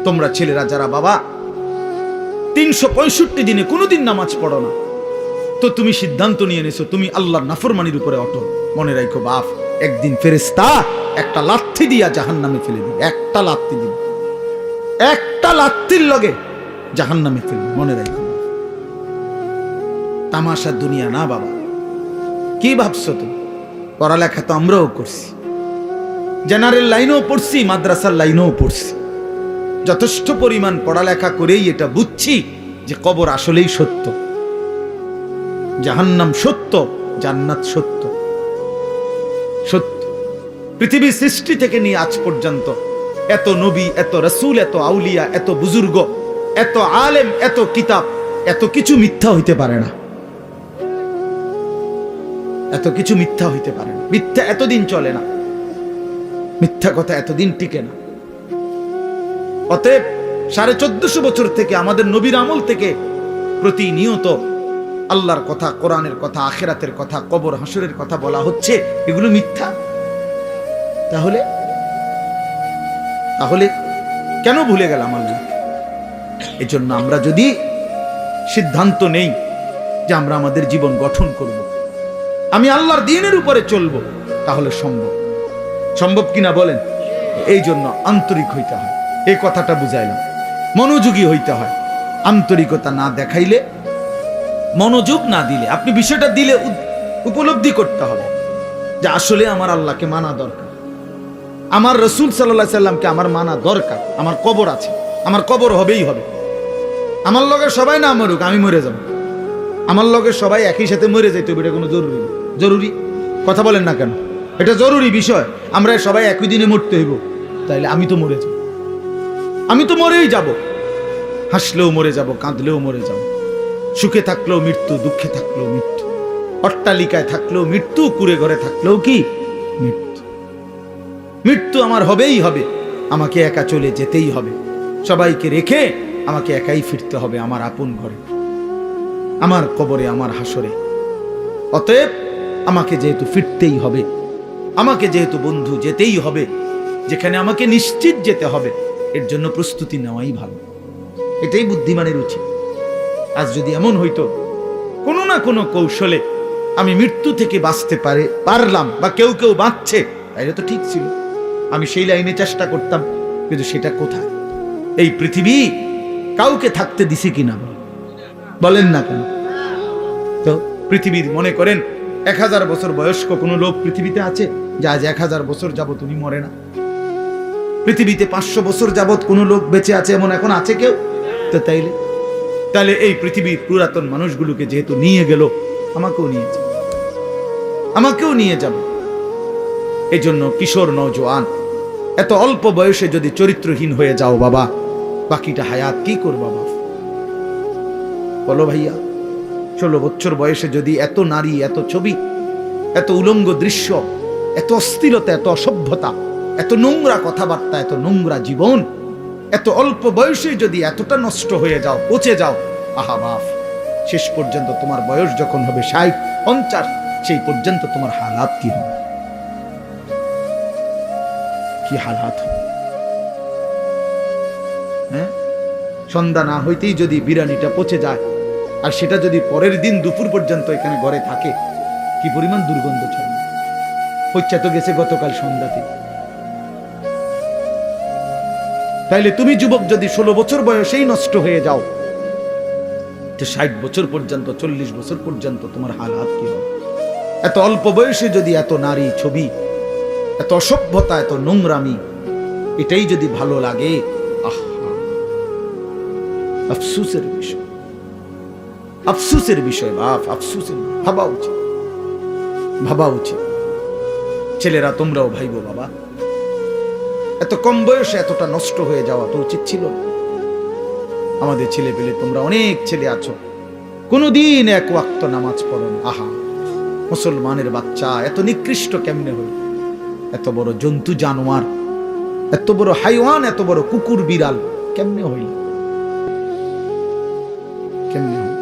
তোমরা ছেলেরা যারা বাবা 365 দিনে কোনোদিন নামাজ পড়ো না, তো তুমি সিদ্ধান্ত নিয়ে নিছো তুমি আল্লাহর নাফরমানির উপরে অটল। মনে রাখো বাপ, একদিন ফেরেশতা একটা লাথি দিয়া জাহান্নামে ফেলে দিবে। একটা লাথি দিবে, একটা লাথির লগে জাহান্নামে ফেলবে। মনে রাখো, তামাশা দুনিয়া না বাবা। কি ভাবছো তুমি? পড়ালেখা তো আমরাও করছি, জেনারেল লাইনেও পড়ছি, মাদ্রাসার লাইনেও পড়ছি। যথেষ্ট পরিমাণ পড়ালেখা করেই এটা বুঝছি যে কবর আসলেই সত্য, জাহান্নাম সত্য, জান্নাত সত্য। সত্য পৃথিবীর সৃষ্টি থেকে নিয়ে আজ পর্যন্ত এত নবী, এত রাসূল, এত আউলিয়া, এত বুজুর্গ, এত আলেম, এত কিতাব, এত কিছু মিথ্যা হইতে পারে না। এত কিছু মিথ্যা হইতে পারে না। মিথ্যা এতদিন চলে না, মিথ্যা কথা এতদিন টিকে না। অতএব 1450 বছর থেকে আমাদের নবীর আমল থেকে প্রতিনিয়ত আল্লাহর কথা, কোরআনের কথা, আখিরাতের কথা, কবর হাসরের কথা বলা হচ্ছে, এগুলো মিথ্যা। তাহলে তাহলে কেন ভুলে গেলাম আল্লাহ? এজন্য আমরা যদি সিদ্ধান্ত নেই যে আমরা আমাদের জীবন গঠন করব, আমি আল্লাহর দ্বীনের উপরে চলব, তাহলে সম্ভব। সম্ভব কিনা বলেন? এই জন্য আন্তরিক হইতে হয়। এই কথাটা বুঝাইলাম, মনোযোগী হইতে হয়। আন্তরিকতা না দেখাইলে, মনোযোগ না দিলে, আপনি বিষয়টা দিলে উপলব্ধি করতে হবে যে আসলে আমার আল্লাহকে মানা দরকার, আমার রাসূল সাল্লাল্লাহু আলাইহি সাল্লামকে আমার মানা দরকার। আমার কবর আছে, আমার কবর হবেই হবে। আমার লগে সবাই না মরুক, আমি মরে যাব। আমার লগে সবাই একই সাথে মরে যাইতে হবে, এটা কোনো জরুরি? জরুরি কথা বলেন না কেন? এটা জরুরি বিষয়। আমরা সবাই একই দিনে মরতে হইব, তাইলে আমি তো মরে যাব, আমি তো মরেই যাব। হাসলেও মরে যাব, কাঁদলেও মরে যাব, সুখে থাকলেও মৃত্যু, দুঃখে থাকলেও মৃত্যু, অট্টালিকায় থাকলেও মৃত্যু, কুড়ে ঘরে থাকলেও কি মৃত্যু। মৃত্যু আমার হবেই হবে, আমাকে একা চলে যেতেই হবে, সবাইকে রেখে আমাকে একাই ফিরতে হবে আমার আপন ঘরে, আমার কবরে, আমার হাসরে। অতএব আমাকে যেহেতু ফিরতেই হবে, আমাকে যেহেতু বন্ধু যেতেই হবে, যেখানে আমাকে নিশ্চিত যেতে হবে, এর জন্য প্রস্তুতি নেওয়াই ভালো। এটাই বুদ্ধিমানের উচিত। আজ যদি এমন হইতো কোনো না কোনো কৌশলে আমি মৃত্যু থেকে বাঁচতে পারলাম, বা কেউ কেউ বাঁচছে, তাইলে তো ঠিক ছিল, আমি সেই লাইনে চেষ্টা করতাম। কিন্তু সেটা কোথায়? এই পৃথিবী কাউকে থাকতে দিছে কিনা বলেন না কেন? তো পৃথিবীর মনে করেন 1000 বছর বয়স্ক কোনো লোক পৃথিবীতে আছে যে আজ 1000 বছর যাবত উনি মরে না? পৃথিবীতে 500 বছর যাবত কোনো লোক বেঁচে আছে এমন এখন আছে কেউ? তো তাইলে এই পৃথিবীর পুরাতন মানুষগুলোকে যেহেতু নিয়ে গেল, আমাকেও নিয়ে যাবে। এই জন্য কিশোর নওজোয়ান, এত অল্প বয়সে যদি চরিত্রহীন হয়ে যাও বাবা, বাকিটা হায়াত কি করবা বাবা? বলো ভাইয়া, 16 বছর বয়সে যদি এত নারী, এত ছবি, এত উলঙ্গ দৃশ্য, এত অস্থিরতা, এত অসভ্যতা, এত নোংরা কথাবার্তা, এত নোংরা জীবন, এত অল্প বয়সে যদি এতটা নষ্ট হয়ে যাও, পচে যাও, আহা বাপ, শেষ পর্যন্ত তোমার বয়স যখন হবে 60, 50, সেই পর্যন্ত তোমার হালাত কি হবে? কি হালাত হবে? হ্যাঁ, সন্ধ্যা না হইতেই যদি বিরিয়ানিটা পচে যায়, আর সেটা যদি পরের দিন দুপুর পর্যন্ত এখানে ঘরে থাকে, কি পরিমাণ দুর্গন্ধ ছড়ায়। পচা তো গেছে গতকাল সন্ধ্যাতে। তাইলে তুমি যুবক যদি 16 বছর বয়সেই নষ্ট হয়ে যাও, 60 বছর পর্যন্ত, 40 বছর পর্যন্ত তোমার হালাত কি হবে? এত অল্প বয়সে যদি এত নারী ছবি, এত অসভ্যতা, এত নোংরামি, এটাই যদি ভালো লাগে, আহা, আফসোসের বিষয়, আফসোসের বিষয় বাপ, আফসোসের। ভাবা উচিত। ছেলেরা তোমরাও ভাইবো বাবা, এত কম বয়সে এতটা নষ্ট হয়ে যাওয়া তো উচিত ছিল। আমাদের ছেলে পেলে, তোমরা অনেক ছেলে আছো, কোনদিন এক ওয়াক্ত নামাজ পড়ো না। আহা, মুসলমানের বাচ্চা এত নিকৃষ্ট কেমনে হল? এত বড় জন্তু জানোয়ার, এত বড় হাইওয়ান, এত বড় কুকুর বিড়াল কেমনে হইল? কেমনে হইল?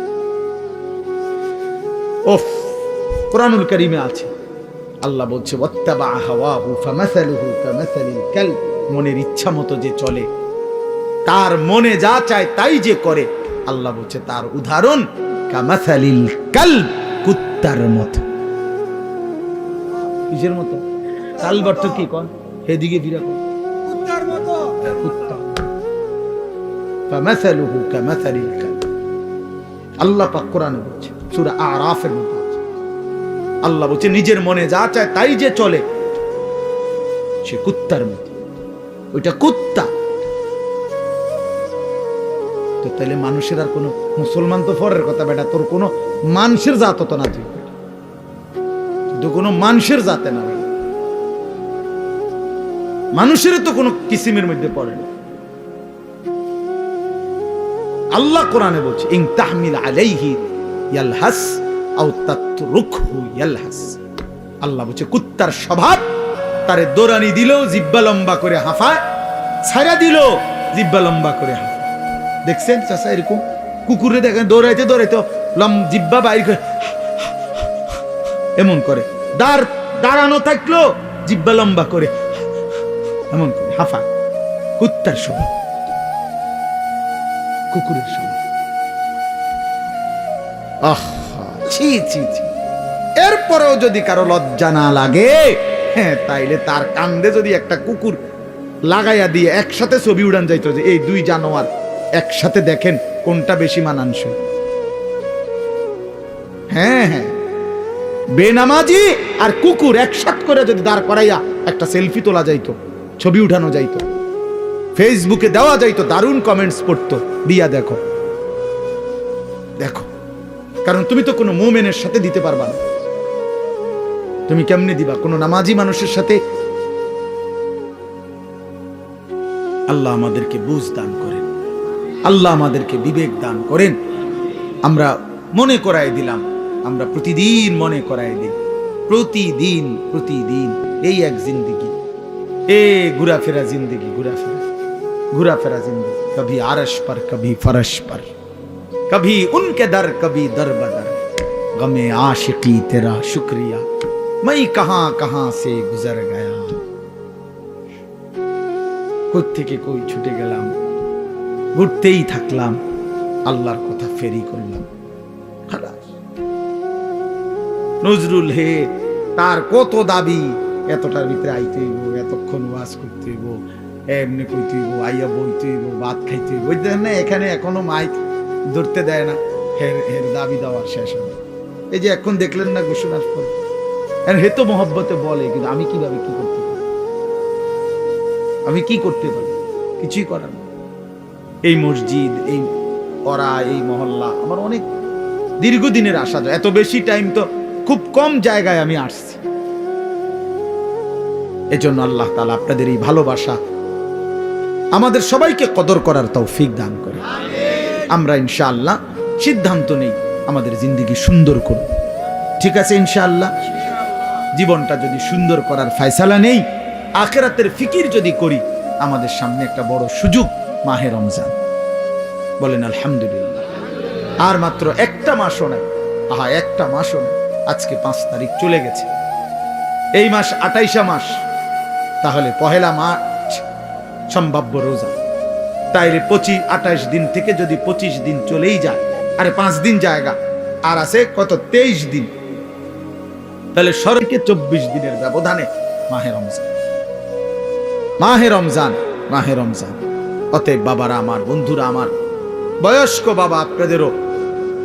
ওফ, কোরআনুল কারীমে আছে, আল্লাহ বলছে ওয়াত্তাবা হাওয়াহু ফামাসালুহু কামাসালিল কালব, মনের ইচ্ছা মতো যে চলে তার মনে যা চায় তাই যে করে, আল্লাহ বলছে তার উদাহরণ কামাসালিল কালব, কুত্তার মতো। কিসের মতো? কালব অর্থ কি কোন? এদিকে ফিরে কোন? কুত্তার মতো। কুত্তা। ফামাসালুহু কামাসালিল কালব। আল্লাহ পাক কোরআনে বলছে, সূরা আরাফের মধ্যে আছে। আল্লাহ বলছে নিজের মনে যা চায় তাই যে চলে, সে কুত্তার মতো। ওইটা কুত্তা। তো তাহলে মানুষের আর কোনো, মুসলমান তো পরের কথা বেটা, তোর কোনো মানুষের জাত তো না, তুই তো কোনো মানুষের জাতে না বেটা, মানুষের তো কোনো কিসিমের মধ্যে পড়ে না। আল্লাহ কোরআনে বলছে ইন তাহমিল আলাইহি ইয়ালহাস আও তাতরুকহু ইয়ালহাস। আল্লাহ বলছে কুত্তার স্বভাব, তারে দৌড়ানি দিলেও জিব্বা লম্বা করে হাঁফায়, ছাইরা দিলেও জিব্বা লম্বা করে হাঁফায়। দেখছেন চাচা এরকম কুকুরে দেখেন দৌড়াইতে দৌড়াইতে জিব্বা বাইর করে এমন করে, দাঁড়ানো থাকলো জিব্বা লম্বা করে এমন করে হাঁফায়। কুত্তার স্বভাব, কুকুরের স্বভাব। ছি ছি ছি। এরপরেও যদি কারো লজ্জা না লাগে, হ্যাঁ, তাইলে তার কান্দে যদি একটা কুকুর লাগাইয়া দিয়ে একসাথে ছবি উড়ান যাইতো যে এই দুই জানোয়ার একসাথে দেখেন কোনটা বেশি মানানসই। হ্যাঁ হ্যাঁ, বেনামাজি আর কুকুর একসাথে করে যদি দাঁড় করাইয়া একটা সেলফি তোলা যাইতো, ছবি উঠানো যাইতো, ফেসবুকে দেওয়া যাইতো, দারুণ কমেন্টস পড়তো, দিয়া দেখো দেখো। কারণ তুমি তো কোনো মুমিনের সাথে দিতে পারবা না, তুমি কেমনে দিবা কোনো নামাজি মানুষের সাথে? আল্লাহ আমাদেরকে বুঝ দান করেন, আল্লাহ আমাদেরকে বিবেক দান করেন। আমরা মনে করাই দিলাম, আমরা প্রতিদিন মনে করাই দিই, প্রতিদিন প্রতিদিন এই এক জিন্দেগি, ঘুরাফেরা জিন্দেগি, ঘুরাফেরা জিন্দেগি। কभी আরশ पर कभी फरश पर, कभी उनके दर कभी दर बदर, गमे आशिकी तेरा शुक्रिया मैं कहां कहां से गुजर गया। কোত্থেকে কই ছুটে গেলাম, ঘুরতেই থাকলাম, আল্লাহর কথা ফেরি করলাম। নজরুল হে, তার কত দাবি, এতটার ভিতরে আইতে হইব, এতক্ষণ ওয়াজ করতে হইব, এমনি কইতে হইব, আইয়া বইতে হইব, ভাত খাইতে হইব। বুঝলেন না, এখানে এখনো মাইক ধরতে দেয় না, হের দাবি দেওয়ার শেষ হবে। এই যে এখন দেখলেন না ঘোষণার পর, হে তো মহব্বতে বলে, কিন্তু আমি কিভাবে কি করতে পারি, আমি কি করতে পারি? কিছুই করার না। এই মসজিদ, এই পড়া, এই মহল্লা আমার অনেক দীর্ঘদিনের আশা। এত বেশি টাইম তো খুব কম জায়গায় আমি আসছি। এজন্য আল্লাহ তাআলা আপনাদের এই ভালোবাসা আমাদের সবাইকে কদর করার তৌফিক দান করে। আমরা ইনশাআল্লাহ সিদ্ধান্ত নেই আমাদের জিন্দেগি সুন্দর করব, ঠিক আছে? ইনশাআল্লাহ জীবনটা যদি সুন্দর করার ফয়সালা নেই, আখিরাতের ফিকির যদি করি, আমাদের সামনে একটা বড় সুযোগ মাহে রমজান। বলেন আলহামদুলিল্লাহ। আর মাত্র একটা মাসও নাই, একটা মাসও নাই। আজকে 5 তারিখ চলে গেছে, এই মাস 28 মাস, তাহলে 1 মার্চ সম্ভাব্য রোজা। তাইলে 28 দিন থেকে যদি 25 দিন চলেই যায়, আরে 5 দিন জায়গা আর আছে কত, 23 দিন। তাহলে সরকে 24 দিনের ব্যবধানে মাহে রমজান, মাহে রমজান, মাহে রমজান। অতএব বাবারা আমার, বন্ধুরা আমার, বয়স্ক বাবা, আপনাদেরও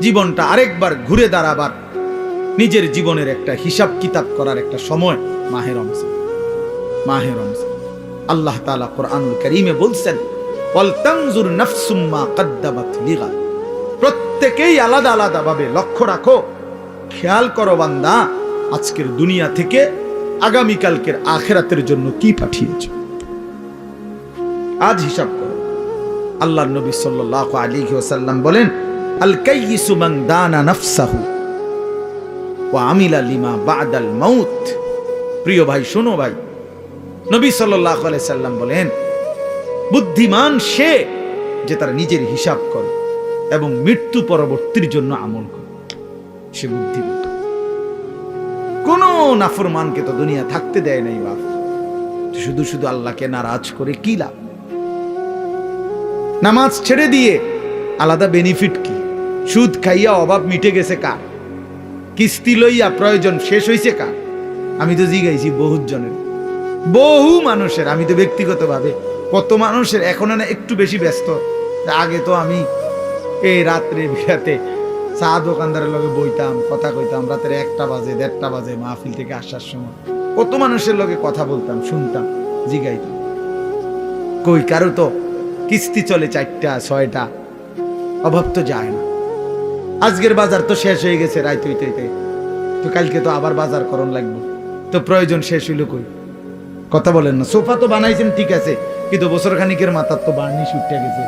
জীবনটা আরেকবার ঘুরে দাঁড়াবার, নিজের জীবনের একটা হিসাব কিতাব করার একটা সময় মাহে রমজান, মাহে রমজান। আল্লাহ তাআলা কোরআনুল কারীমে বলছেন, ওয়াল তানজুর নাফসুম মা কদ্দামাত লিগাদ। প্রত্যেকেই আলাদা আলাদা ভাবে লক্ষ্য রাখো, খেয়াল করো বান্দা, আজকের দুনিয়া থেকে আগামীকালকের আখিরাতের জন্য কি পাঠিয়েছ, আজ হিসাব করো। আল্লাহর নবী সাল্লাল্লাহু আলাইহি ওয়াসাল্লাম বলেন, আল কাইয়িসু মান দানা নাফসাহু ওয়া আমিলা লিমা বাদাল মাউত। প্রিয় ভাই, শোনো ভাই, নবী সাল্লাল্লাহু আলাইহি সাল্লাম বলেন, বুদ্ধিমান সে যে তার নিজের হিসাব করে এবং মৃত্যু পরবর্তীর জন্য আমল করে, সে বুদ্ধিমান। কোন নাফরমানকে তো দুনিয়া থাকতে দেয় নাই বাপ, শুধু শুধু আল্লাহকে নারাজ করে কি লাভ? নামাজ ছেড়ে দিয়ে আলাদা বেনিফিট কি? সুদ খাইয়া অভাব মিটে গেছে কার? কিস্তি লইয়া প্রয়োজন শেষ হইছে কার? আমি তো জিগাইছি বহুত জনের, বহু মানুষের। আমি তো ব্যক্তিগতভাবে কত মানুষের এখন না একটু বেশি ব্যস্ত। আগে তো আমি এই রাত্রে বিরাতে চা দোকানদারের লগে বইতাম, কথা কইতাম, রাতের 1টা বাজে 1:30টা বাজে মাহফিল থেকে আসার সময় কত মানুষের লগে কথা বলতাম, শুনতাম, জিগাইতাম। কই কারো তো কিস্তি চলে 4টা 6টা, অভাব তো যায় না। আজকের বাজার তো শেষ হয়ে গেছে রাত হইতে হইতে, তো কালকে তো আবার বাজার করণ লাগবে, তো প্রয়োজন শেষ হইল কই? কথা বলেন না। সোফা তো বানাইছেন ঠিক আছে, কিন্তু বছর খানিকের মাথার তো বার্নিশ উঠে গেছে,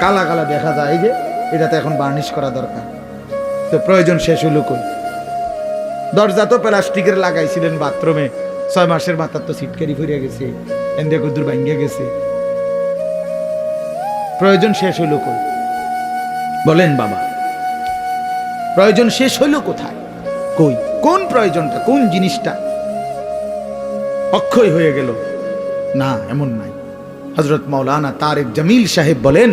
কালা কালা দেখা যায়, এই যে এটা তো এখন বার্নিশ করা দরকার, তো প্রয়োজন শেষ হইল কই? দরজা তো প্লাস্টিকের লাগাইছিলেন বাথরুমে, 6 মাসের মাথার তো সিটকারি ফুরিয়ে গেছে, এন্দে কুদুর ভাঙ্গিয়া গেছে, প্রয়োজন শেষ হইল কই? বলেন বাবা, প্রয়োজন শেষ হইল কোথায়? কই? কোন প্রয়োজনটা, কোন জিনিসটা অক্ষয় হয়ে গেল? না, এমন নাই। হযরত মাওলানা তারেক জামিল সাহেব বলেন,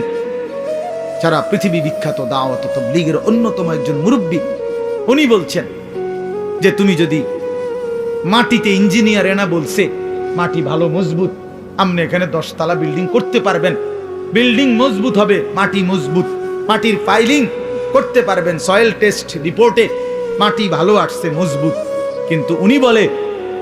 সারা পৃথিবী বিখ্যাত দাওয়াত ও তাবলীগের অন্যতম একজন মুরব্বী, উনি বলছেন যে তুমি যদি মাটিতে, ইঞ্জিনিয়ার এনা বলছে মাটি ভালো মজবুত, আপনি এখানে 10 তলা বিল্ডিং করতে পারবেন, বিল্ডিং মজবুত হবে, মাটি মজবুত, মাটির ফাইলিং করতে পারবেন, সয়েল টেস্ট রিপোর্টে মাটি ভালো আসছে, মজবুত। কিন্তু উনি বলে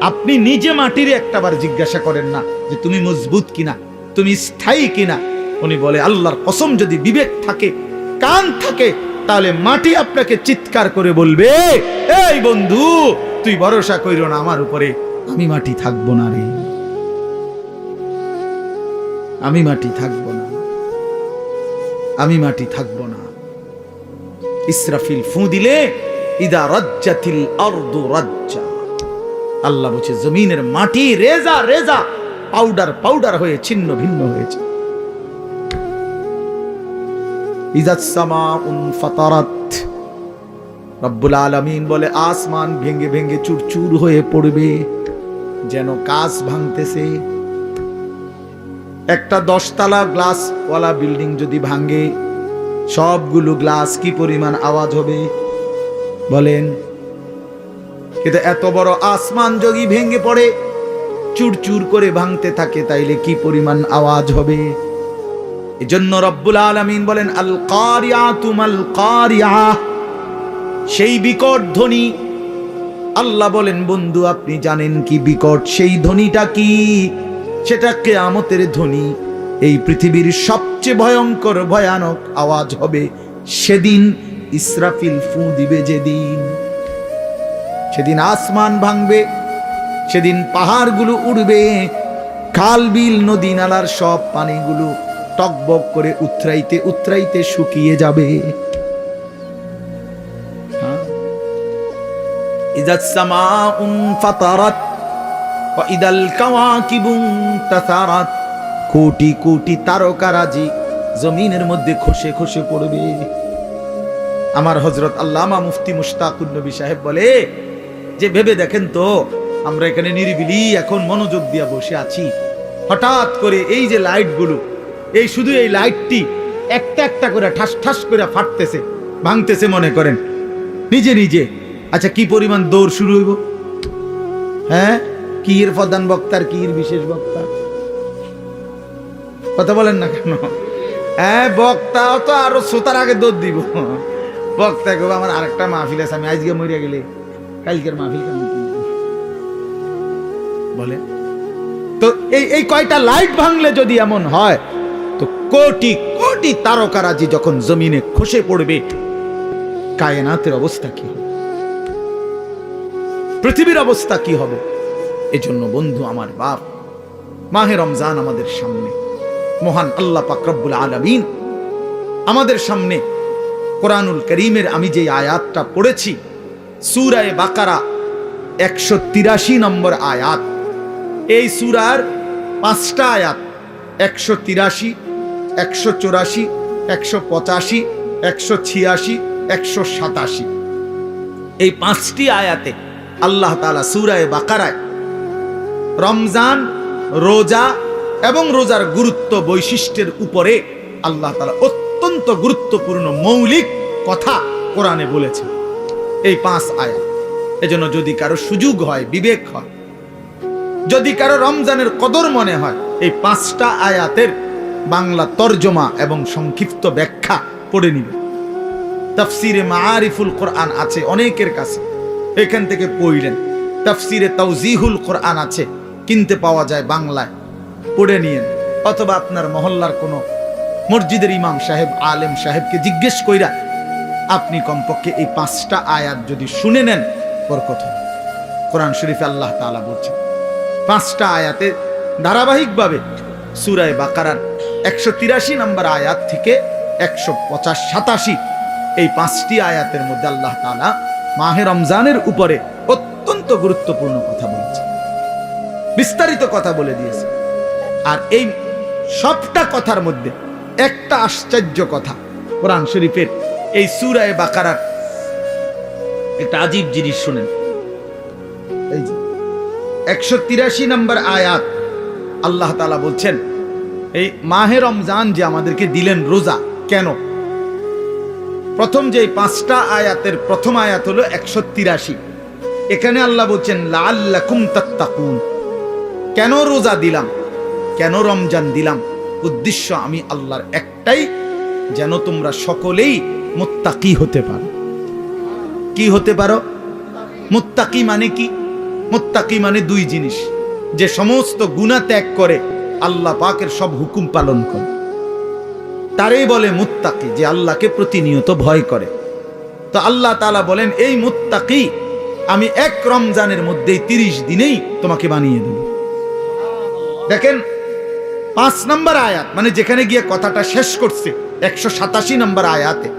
আপনি নিজে মাটির একটাবার জিজ্ঞাসা করেন না যে তুমি মজবুত কিনা, তুমি স্থায়ী কিনা। উনি বলে আল্লাহর কসম, যদি বিবেক থাকে, কান থাকে, তাহলে মাটি আপনাকে চিৎকার করে বলবে, এই বন্ধু তুই ভরসা কইরো না আমার উপরে, আমি মাটি থাকবো না রে, আমি মাটি থাকবো না, আমি মাটি থাকবো না। ইসরাফিল ফু দিলে ইদা রাজ্জাতিল আরদু রাজ্জা, আল্লাহ বলছে জমিনের মাটি রেজা রেজা, পাউডার পাউডার হয়ে ছিন্ন ভিন্ন হয়েছে। ইজাস সামাউন ফাতারাত, রব্বুল আলামিন বলে আসমান ভেঙে ভেঙে চুরচুর হয়ে পড়বে, যেন কাঁচ ভাঙতেছে। একটা 10 তলা গ্লাস ওয়ালা বিল্ডিং যদি ভাঙে, সবগুলো গ্লাস কি পরিমাণ আওয়াজ হবে বলেন? কিন্তু এত বড় আসমান যদি ভেঙে পড়ে, চুরচুর করে ভাঙতে থাকে, তাইলে কি পরিমাণ আওয়াজ হবে? এজন্য রব্বুল আলামিন বলেন আল কারিয়াতু মাল কারিয়া, সেই বিকট ধ্বনি। আল্লাহ বলেন বন্ধু আপনি জানেন কি বিকট সেই ধ্বনিটা কি? সেটা কিয়ামতের ধ্বনি। এই পৃথিবীর সবচেয়ে ভয়ঙ্কর ভয়ানক আওয়াজ হবে সেদিন ইসরাফিল ফু দিবে যেদিন। সেদিন আসমান ভাঙবে, সেদিন পাহাড়গুলো উড়বে, খাল বিল নদী নালার সব পানিগুলো টকবক করে উতরাইতে উতরাইতে শুকিয়ে যাবে। ইযাস সামাউন ফাতারাত ওয়া ইদাল কাওয়াকিবু তাসারাত, কোটি কোটি তারকারাজি জমিনের মধ্যে খসে খসে পড়বে। আমার হযরত আল্লামা মুফতি মুশতাকুন নবী সাহেব বলে যে ভেবে দেখেন তো, আমরা এখানে নিরিবিলি এখন মনোযোগ দিয়া বসে আছি, হঠাৎ করে এই যে লাইটগুলো, এই শুধু এই লাইটটি একটা একটা করে ঠাস ঠাস করে ফাটতেছে, ভাঙতেছে, মনে করেন নিজে নিজে। আচ্ছা কি পরিমাণ দৌড় শুরু হইব? হ্যাঁ, কি এর প্রধান বক্তার, কি এর বিশেষ বক্তা? কথা বলেন না কেন? হ্যাঁ, বক্তা তো আরো শ্রোতার আগে দৌড় দিব। বক্তা কেউ আমার আরেকটা মাহফিল আছে, আমি আজকে মরিয়া গেলে কালকের মাহফিল কেন বলে? তো এই কয়টা লাইট ভাঙলে যদি এমন হয়, তো কোটি কোটি তারকারাজি যখন জমিনে খসে পড়বে, কায়নাতের অবস্থা কি হবে? পৃথিবীর অবস্থা কি হবে? এজন্য বন্ধু আমার বাপ, মাহে রমজান আমাদের সামনে, মহান আল্লাহ পাক রব্বুল আলামিন আমাদের সামনে কোরআনুল কারীমের আমি যে আয়াতটা পড়েছি, সূরা বাকারা 183 নম্বর আয়াত। এই সূরার 5টা আয়াত 183, 184, 185, 186, 187, এই 5টি আয়াতে আল্লাহ তাআলা সূরা বাকারায় রমজান, রোজা, এবং রোজার গুরুত্ব বৈশিষ্ট্যের উপরে আল্লাহ তাআলা অত্যন্ত গুরুত্বপূর্ণ মৌলিক কথা কোরআনে বলেছেন এই 5 আয়াত। এজন্য যদি কারো সুযোগ হয়, বিবেক হয়, যদি কারো রমজানের কদর মনে হয়, এই 5টা আয়াতের বাংলা তরজমা এবং সংক্ষিপ্ত ব্যাখ্যা পড়ে নিবে। তাফসিরে মাআরিফুল কোরআন আছে অনেকের কাছে, এখান থেকে পড়লেন। তাফসিরে তাওজিহুল কোরআন আছে, কিনতে পাওয়া যায় বাংলায়, পড়ে নিয়েন। অথবা আপনার মহল্লার কোনো মসজিদের ইমাম সাহেব, আলেম সাহেবকে জিজ্ঞেস কইরা আপনি কমপক্ষে এই 5টা আয়াত যদি শুনে নেন, বরকত হবে। কোরআন শরীফে আল্লাহ তাআলা বলছেন 5টা আয়াতে ধারাবাহিকভাবে সূরা বাকারার 183 নম্বর আয়াত থেকে 187 এই 5টি আয়াতের মধ্যে আল্লাহ তাআলা মাহে রমজানের উপরে অত্যন্ত গুরুত্বপূর্ণ কথা বলেছে, বিস্তারিত কথা বলে দিয়েছে। আর এই সবটা কথার মধ্যে একটা আশ্চর্য কথা কোরআন শরীফের এই সূরা বাকারার একটা আজীব জিনিস শুনেন। এই যে 183 নম্বর আয়াত, আল্লাহ তাআলা বলছেন এই মাহে রমজান যে আমাদেরকে দিলেন রোজা, কেন? প্রথম যে 5টা আয়াতের প্রথম আয়াত হলো 183। এখানে আল্লাহ বলছেন লাআল্লাকুম তাত্তাকুন, কেন রোজা দিলাম, কেন রমজান দিলাম? উদ্দেশ্য আমি আল্লাহর একটাই, যেন তোমরা সকলেই মুত্তাকি হতে পারো। কি হতে পারো? মুত্তাকি মানে কি? মুত্তাকি মানে 2 জিনিস, যে সমস্ত গুনাহ ত্যাগ করে আল্লাহ পাকের সব হুকুম পালন করে, তারই বলে মুত্তাকি, যে আল্লাহকে প্রতিনিয়ত ভয় করে। তো আল্লাহ তাআলা বলেন এই মুত্তাকি আমি এক রমজানের মধ্যেই 30 দিনেই তোমাকে বানিয়ে দেব। দেখেন 5 নম্বর আয়াত, মানে যেখানে গিয়ে কথাটা শেষ করছে 187 নম্বর আয়াতে,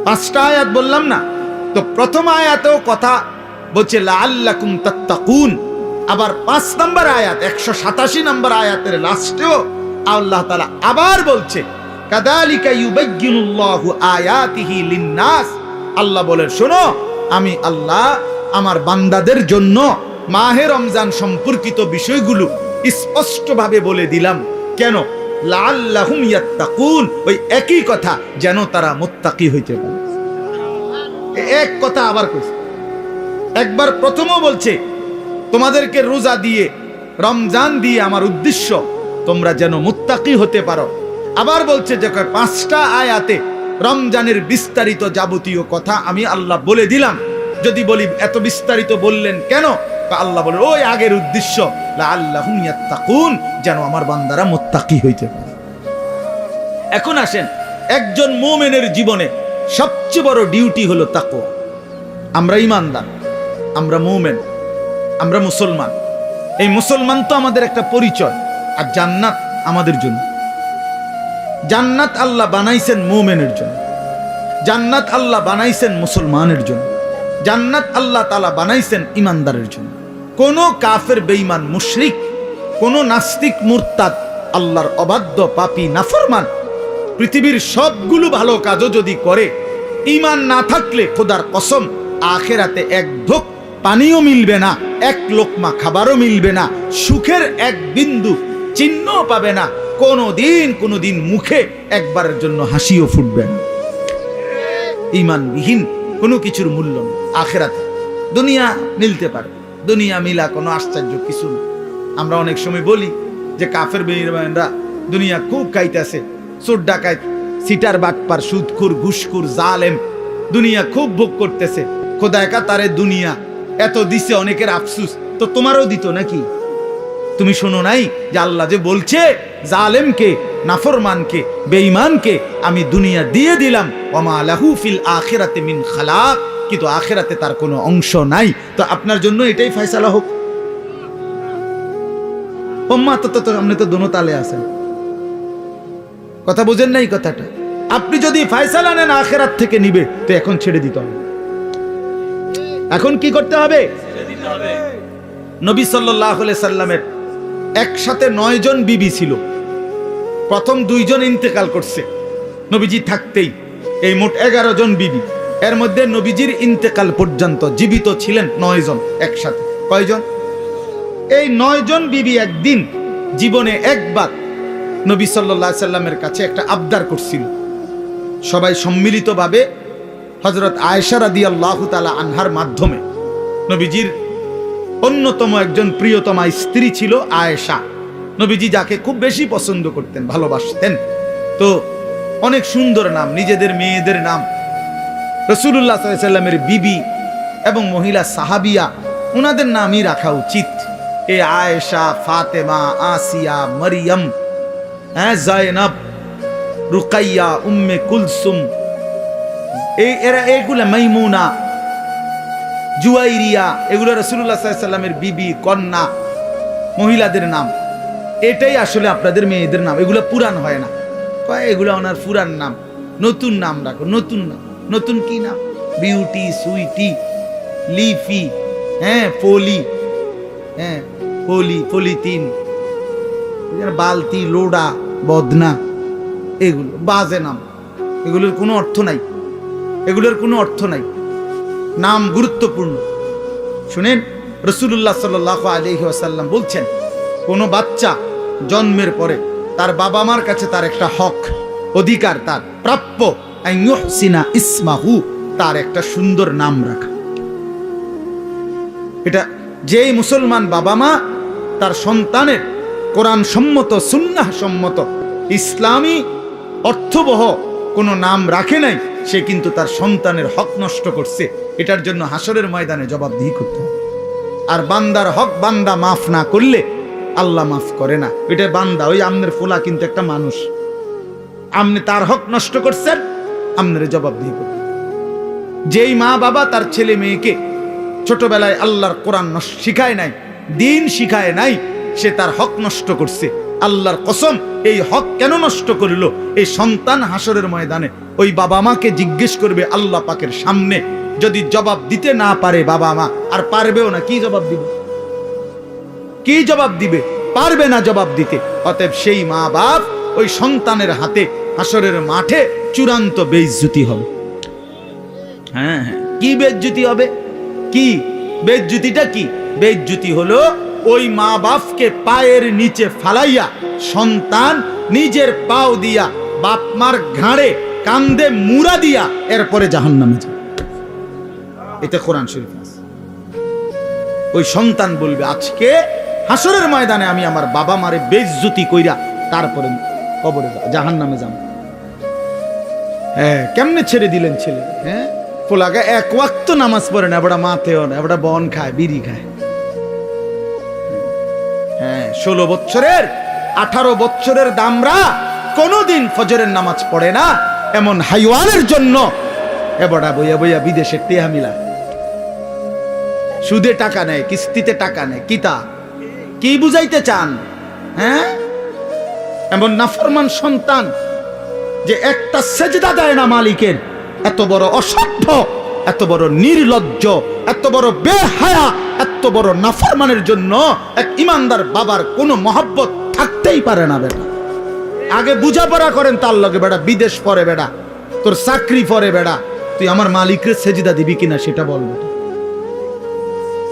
5টা আয়াত বললাম না? তো প্রথম আয়াতেও কথা বলছে লাআল্লাকুম তাত্তাকুন, আবার 5 নম্বর আয়াত 187 নম্বর আয়াতের লাস্টেও আল্লাহ তাআলা আবার বলছে কাযালিকা ইউবায়্যিনুল্লাহু আয়াতিহি লিন-নাস। আল্লাহ বলেন শোনো, আমি আল্লাহ আমার বান্দাদের জন্য মাহে রমজান সম্পর্কিত বিষয়গুলো স্পষ্টভাবে বলে দিলাম। কেন? লাআল্লাহুম ইয়াত্তাকুন, ওই একই কথা, যেন তারা মুত্তাকি হইতে পারে। এক কথা আবার কইছে, একবার প্রথমও বলছে তোমাদেরকে রোজা দিয়ে, রমজান দিয়ে আমার উদ্দেশ্য তোমরা যেন মুত্তাকি হতে পারো। আবার বলছে যে 5টা আয়াতে রমজানের বিস্তারিত যাবতীয় কথা আমি আল্লাহ বলে দিলাম। যদি বলি এত বিস্তারিত বললেন কেন? আল্লাহ বলে ওই আগের উদ্দেশ্য লাআল্লাহুম ইয়াত্তাকুন, যেন আমার বান্দারা মুত্তাকি হইতে পারে। এখন আসেন, একজন মুমিনের জীবনে সবচেয়ে বড় ডিউটি হলো তাকওয়া। আমরা ঈমানদার, আমরা মুমিন, আমরা মুসলমান। এই মুসলমান তো আমাদের একটা পরিচয়, আর জান্নাত আমাদের জন্য। জান্নাত আল্লাহ বানাইছেন মুমিনের জন্য, জান্নাত আল্লাহ বানাইছেন মুসলমানের জন্য, জান্নাত আল্লাহ তাআলা বানাইছেন ঈমানদারের জন্য। কোন কাফের, বেঈমান, মুশরিক, কোন নাস্তিক, মুরতাদ, আল্লাহর অবাধ্য, পাপী, নাফরমান পৃথিবীর সবগুলো ভালো কাজও যদি করে, ঈমান না থাকলে খোদার কসম আখিরাতে এক ঢোক পানিও মিলবে না, এক লোকমা খাবারও মিলবে না, সুখের এক বিন্দু চিহ্নও পাবে না, কোনোদিন মুখে একবারের জন্য হাসিও ফুটবে না। ঈমানবিহীন কোনো কিছুর মূল্য নেই আখিরাতে। দুনিয়া মিলতে পারে, দুনিয়া মিলা কোনো আশ্চর্য কিছু না। আমরা অনেক সময় বলি যে কাফের বেঈমানরা দুনিয়া খুব খাইতেছে, চোর ডাকাত, সিটার বাটপার, সুদখোর, ঘুষখোর, জালেম দুনিয়া খুব ভোগ করতেছে। খোদা একা তারে দুনিয়া এত দিছে, অনেকের আফসুস, তো তোমারও দিত নাকি? তুমি শোনো নাই যে আল্লাহ যে বলছে জালেমকে, নাফরমানকে, বেঈমানকে আমি দুনিয়া দিয়ে দিলাম, ওমা লাহু ফিল আখিরাতি মিন খালাক, কিন্তু আখিরাতে তার কোনো অংশ নাই। তো আপনার জন্য এটাই ফয়সালা হোক। ওম্মা তো আপনি তো দোনো তালে আছেন, কথা বুঝেন নাই কথাটা? আপনি যদি ফয়সালা নেন আখিরাত থেকে নিবে, তো এখন ছেড়ে দিতে হবে। এখন কি করতে হবে? নবী সাল্লাল্লাহু আলাইহি সাল্লামের একসাথে 9 জন বিবি ছিল। প্রথম 2 জন ইন্তেকাল করছে নবীজি থাকতেই, এই মোট 11 জন বিবি। এর মধ্যে নবীজির ইন্তেকাল পর্যন্ত জীবিত ছিলেন 9 জন একসাথে। কয়জন? এই 9 জন বিবি একদিন জীবনে একবার নবী সাল্লাল্লাহু আলাইহি সাল্লামের কাছে একটা আবদার করছিল। সবাই সম্মিলিতভাবে হযরত আয়েশা রাদিয়াল্লাহু তাআলা আনহার মাধ্যমে, নবীজির অন্যতম একজন প্রিয়তমা স্ত্রী ছিল আয়েশা, নবীজি যাকে খুব বেশি পছন্দ করতেন, ভালোবাসতেন। তো অনেক সুন্দর নাম, নিজেদের মেয়েদের নাম রাসূলুল্লাহ সাল্লাল্লাহু আলাইহি সাল্লামের বিবি এবং মহিলা সাহাবিয়া ওনাদের নামই রাখা উচিত। এ আয়েশা, ফাতেমা, আসিয়া, মরিয়ম, জায়নাব, রুকাইয়া, উম্মে কুলসুম, এগুলা মাইমুনা, জুয়াইরিয়া, এগুলো রাসূলুল্লাহ সাল্লাল্লাহু আলাইহি সাল্লামের বিবি, কন্যা, মহিলাদের নাম। এটাই আসলে আপনাদের মেয়েদের নাম। এগুলো পুরান হয় না, এগুলো ওনার পুরান নাম, নতুন নাম রাখো। নতুন নাম, নতুন কি নাম? বিউটি, সুইটি, লিফি, পলি, পলিথিন, বালতি, লোডা, বদনা, এগুলো বাজে নাম। এগুলোর কোনো অর্থ নাই, এগুলোর কোনো অর্থ নাই। নাম গুরুত্বপূর্ণ। শুনেন, রাসূলুল্লাহ সাল্লাল্লাহু আলাইহি ওয়াসাল্লাম বলছেন, কোনো বাচ্চা জন্মের পরে তার বাবা মার কাছে তার একটা হক, অধিকার, তার প্রাপ্য, আন ইউহসিনা ইসমাহু, তার একটা সুন্দর নাম রাখা। এটা যেই মুসলমান বাবা মা তার সন্তানের কোরআন সম্মত, সুন্নাহ সম্মত, ইসলামী অর্থবহ কোনো নাম রাখে নাই, সে কিন্তু তার সন্তানের হক নষ্ট করছে। এটার জন্য হাসরের ময়দানে জবাবদিহি করতে হবে। আর বান্দার হক বান্দা মাফ না করলে আল্লাহ মাফ করে না। এটা বান্দা, ওই আমনের ফোলা কিন্তু একটা মানুষ, আপনি তার হক নষ্ট করছেন, আপনার জবাবদিহি করতে। যেই মা বাবা তার ছেলে মেয়েকে ছোটবেলায় আল্লাহর কোরআন শিখায় নাই, দিন শিখায় নাই, সে তার হক নষ্ট করছে। আল্লাহর কসম, এই হক কেন নষ্ট করিল? এই সন্তান হাসরের ময়দানে ওই বাবা মাকে জিজ্ঞেস করবে আল্লাহ পাকের সামনে। যদি জবাব দিতে না পারে বাবা মা, আর পারবেও না, কি জবাব দিবে? কি জবাব দিবে? পারবে না জবাব দিতে। অতএব সেই মা বাপ ওই সন্তানের হাতে হাসরের মাঠে চূড়ান্ত বেইজ্জতি হবে। হ্যাঁ, কি বেইজ্জতি হবে? কি বেইজ্জতিটা? কি বেইজ্জতি হলো ওই মা বাপকে পায়ের নিচে ফালাইয়া সন্তান নিজের পাও দিয়া বাপ মার ঘাড়ে কান্দে মুড়া দিয়া এরপরে জাহান্নামে যায়। এটা কোরআন শরীফ আছে। ওই সন্তান বলবে, আজকে হাসরের ময়দানে আমি আমার বাবা মারে বেইজ্জতি কইরা তারপরে কবরে জাহান্নামে যাব। কেমনে ছেড়ে দিলেন ছেলে? পোলাকে এক ওয়াক্ত নামাজ পড়ে না, এবারে মাতেও না, এবারে বন খায়, বিড়ি খায়। 16 বছরের 18 বছরের দামরা কোনদিন ফজরের নামাজ পড়ে না, এমন হাইওয়ানের জন্য এবারে বইয়া বইয়া বিদেশে টেহা মিলা, সুদে টাকা নেয়, কিস্তিতে টাকা নেয়। কিতা কি বুঝাইতে চান? এমন নাফরমান সন্তান যে একটা সেজদা দেয় না মালিকের, এত বড় অসভ্য, এত বড় নির্লজ্জ, এত বড় বেহায়া, এত বড় নাফরমানের জন্য এক ইমানদার বাবার কোনো মহব্বত থাকতেই পারে না। বেটা আগে বুঝাপড়া করেন তার লগে, বেটা বিদেশ পরে, বেটা তোর চাকরি পরে, বেটা তুই আমার মালিকের সেজদা দিবি কিনা সেটা বল। বেটা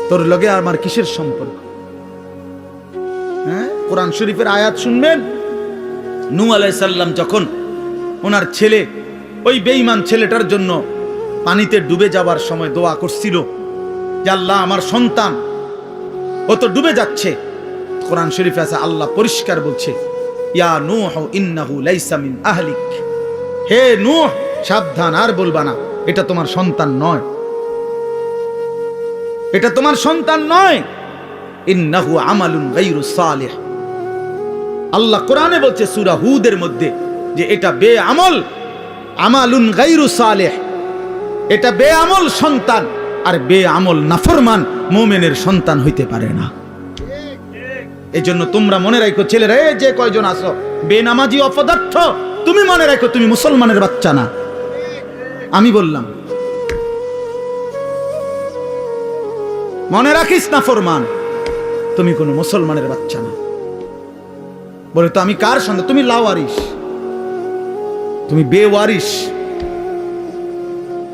তোর লগে আমার কিসের সম্পর্ক? কোরআন শরীফের আয়াত শুনবেন। নূহ আলাইহিস সালাম যখন ওনার ছেলে, ওই বেঈমান ছেলেটার জন্য পানিতে ডুবে যাবার সময় দোয়া করছিল যে আল্লাহ আমার সন্তান, ও তো ডুবে যাচ্ছে। কোরআন শরীফে আছে, আল্লাহ পরিষ্কার বলছে, ইয়া নূহ ইন্নাহু লাইসা মিন আহলিক, হে নূহ সাবধান, আর বলবা না, এটা তোমার সন্তান নয়, এটা তোমার সন্তান নয়। ইন্নাহু আমালুন গায়রু সালিহ। আল্লাহ কোরআনে বলছে সূরা হুদের মধ্যে যে এটা বেআমল, আমালুন গায়রু সালিহ, এটা বেআমল সন্তান। আর বেআমল নাফরমান মুমিনের সন্তান হইতে পারে না। এই জন্য তোমরা মনে রাখো ছেলেরা, এই যে কয়জন আছো বেনামাজি অপদার্থ, তুমি মনে রাখো তুমি মুসলমানের বাচ্চা না। আমি বললাম, মনে রাখিস না ফরমান, তুমি কোনো মুসলমানের বাচ্চা না। বলে তো আমি কার সন্তান? তুমি লাওয়ারিস, তুমি বেওয়ারিস,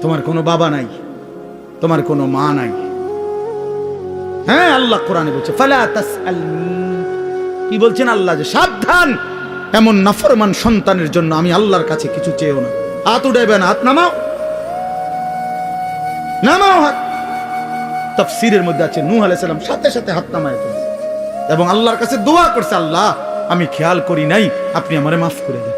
তোমার কোনো বাবা নাই, তোমার কোনো মা নাই। হ্যাঁ, আল্লাহ কোরআনে বলছে ফালা তাসআলনি কি বলছেন আল্লাহ? যে সাবধান, এমন নাফরমান সন্তানের জন্য আমি আল্লাহর কাছে কিছু চেয়েও না। হাত উঠাইবে না, হাত নামাও, নামাও হাত। তাফসীরের মধ্যে আছে নূহ আলাইহিস সালাম সাথে সাথে হাত নামায় ফেলছে এবং আল্লাহর কাছে দোয়া করছে, আল্লাহ আমি খেয়াল করি নাই, আপনি আমারে মাফ করে দেন।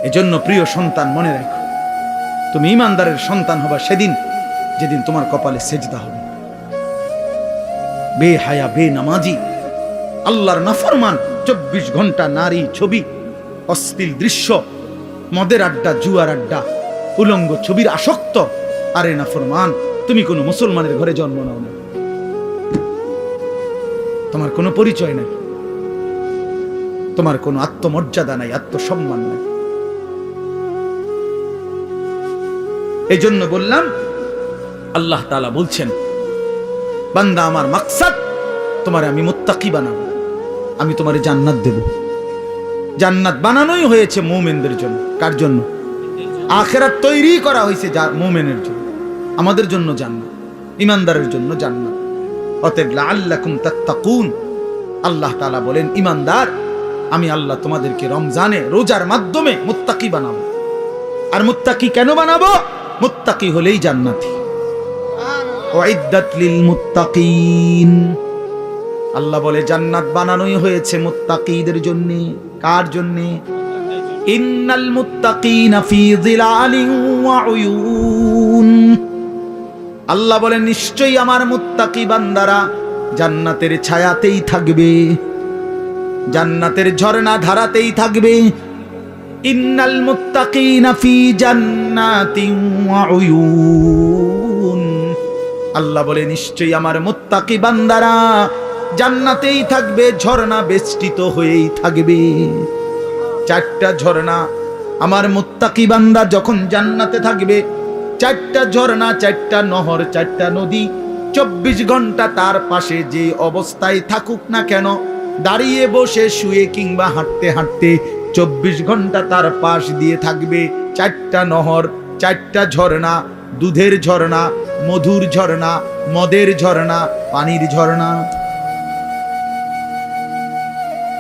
এজন্য প্রিয় সন্তান, মনে রাখো, তুমি ঈমানদারের সন্তান হবা সেদিন যেদিন তোমার কপালে সেজদা হবে। বেহায়া, বেনামাজি, আল্লাহর নাফরমান, 24 ঘন্টা নারী ছবি, অশ্লীল দৃশ্য, মদের আড্ডা, জুয়ার আড্ডা, উলঙ্গ ছবির আসক্ত। আরে নাফরমান, তুমি কোনো মুসলমানের ঘরে জন্ম নাও না, তোমার কোনো পরিচয় নাই, তোমার কোনো আত্মমর্যাদা নাই, আত্মসম্মান নাই। এই জন্য বললাম, আল্লাহ তাআলা বলছেন, বান্দা আমার মাকসাদ তোমারে আমি মুত্তাকি বানাবো, আমি তোমারে জান্নাত দেব। জান্নাত বানানোই হয়েছে মুমিনদের জন্য। কার জন্য? আখিরাত তৈরি করা হয়েছে মুমিনের জন্য। আমাদের জন্য জান্নাত, ঈমানদারের জন্য জান্নাত। অতএব লাআল্লাকুম তাত্তাকুন, আল্লাহ তাআলা বলেন, ঈমানদার, আমি আল্লাহ তোমাদেরকে রমজানে রোজার মাধ্যমে মুত্তাকি বানাবো। আর মুত্তাকি কেন বানাবো? মুত্তাকি হলেই জান্নাতি। উইদ্দাত লিল মুত্তাকিন, আল্লাহ বলে জান্নাত বানানোই হয়েছে মুত্তাকিদের জন্য। কার জন্য? ইন্নাল মুত্তাকিনা ফি যিলালিন ওয়া উয়ুন, আল্লাহ বলে নিশ্চয়ই আমার মুত্তাকি বান্দারা জান্নাতের ছায়াতেই থাকবে, জান্নাতের ঝর্ণা ধারাতেই থাকবে। ইন্নাল মুত্তাকিনা ফি জান্নাতিন ওয়া উয়ুন, আল্লাহ বলে নিশ্চয়ই আমার মুত্তাকি বান্দারা জান্নাতেই থাকবে, ঝর্ণা বেষ্টিত হয়েই থাকবে। 4টা ঝর্ণা আমার মুত্তাকি বান্দা যখন জান্নাতে থাকবে, 4টা ঝর্ণা, 4টা নহর, 4টা নদী 24 ঘন্টা তার পাশে যে অবস্থায় থাকুক না কেন, দাঁড়িয়ে, বসে, শুয়ে কিংবা হাঁটতে হাঁটতে 24 ঘন্টা তার পাশ দিয়ে থাকবে 4টা নহর, 4টা ঝর্ণা, দুধের ঝর্ণা, মধুর ঝর্ণা, মদের ঝর্ণা, পানির ঝর্ণা।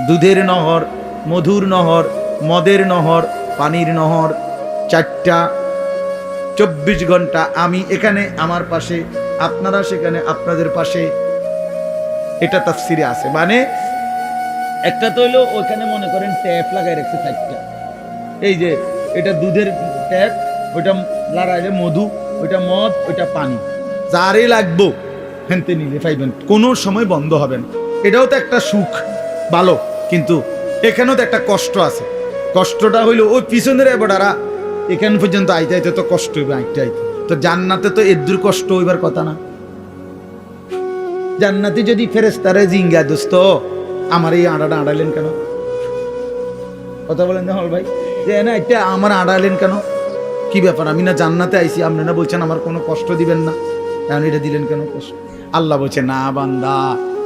দুধের নহর, মধুর নহর, মদের নহর, পানির নহর, 4টা। 24 ঘন্টা আমি এখানে আমার পাশে, আপনারা সেখানে আপনাদের পাশে। এটা তাফসিরে আছে। মানে একটা তো হইলো ওখানে মনে করেন ট্যাপ লাগাই রাখছে 4টা। এই যে এটা দুধের ট্যাপ, ওইটা লাগাইলে মধু, ওইটা মদ, ওইটা পানি, যারই লাগবো হেনতে নিলে পাইবেন, কোনো সময় বন্ধ হবে না। এটাও তো একটা সুখ, ভালো, কিন্তু এখানেও তো একটা কষ্ট আছে। কষ্টটা হইলো ওই পিছনের এবারা এখান পর্যন্ত আইতে আইতে তো কষ্ট হইবে, আইতে আইতে। তো জান্নাতে তো এদুর কষ্ট হইবার কথা না। জান্নাতে যদি ফেরেশতারে জিঙ্গা, দোস্ত আমার এই আড়াটা আড়াইলেন কেন? কথা বলেন না হল ভাই, যে না এটা আমার আড়াইলেন কেন? কি ব্যাপার? আমি না জান্নাতে আইছি, আপনি না বলছেন আমার কোনো কষ্ট দিবেন না, এখন এটা দিলেন কেন কষ্ট? আল্লাহ বলছে, না বান্দা,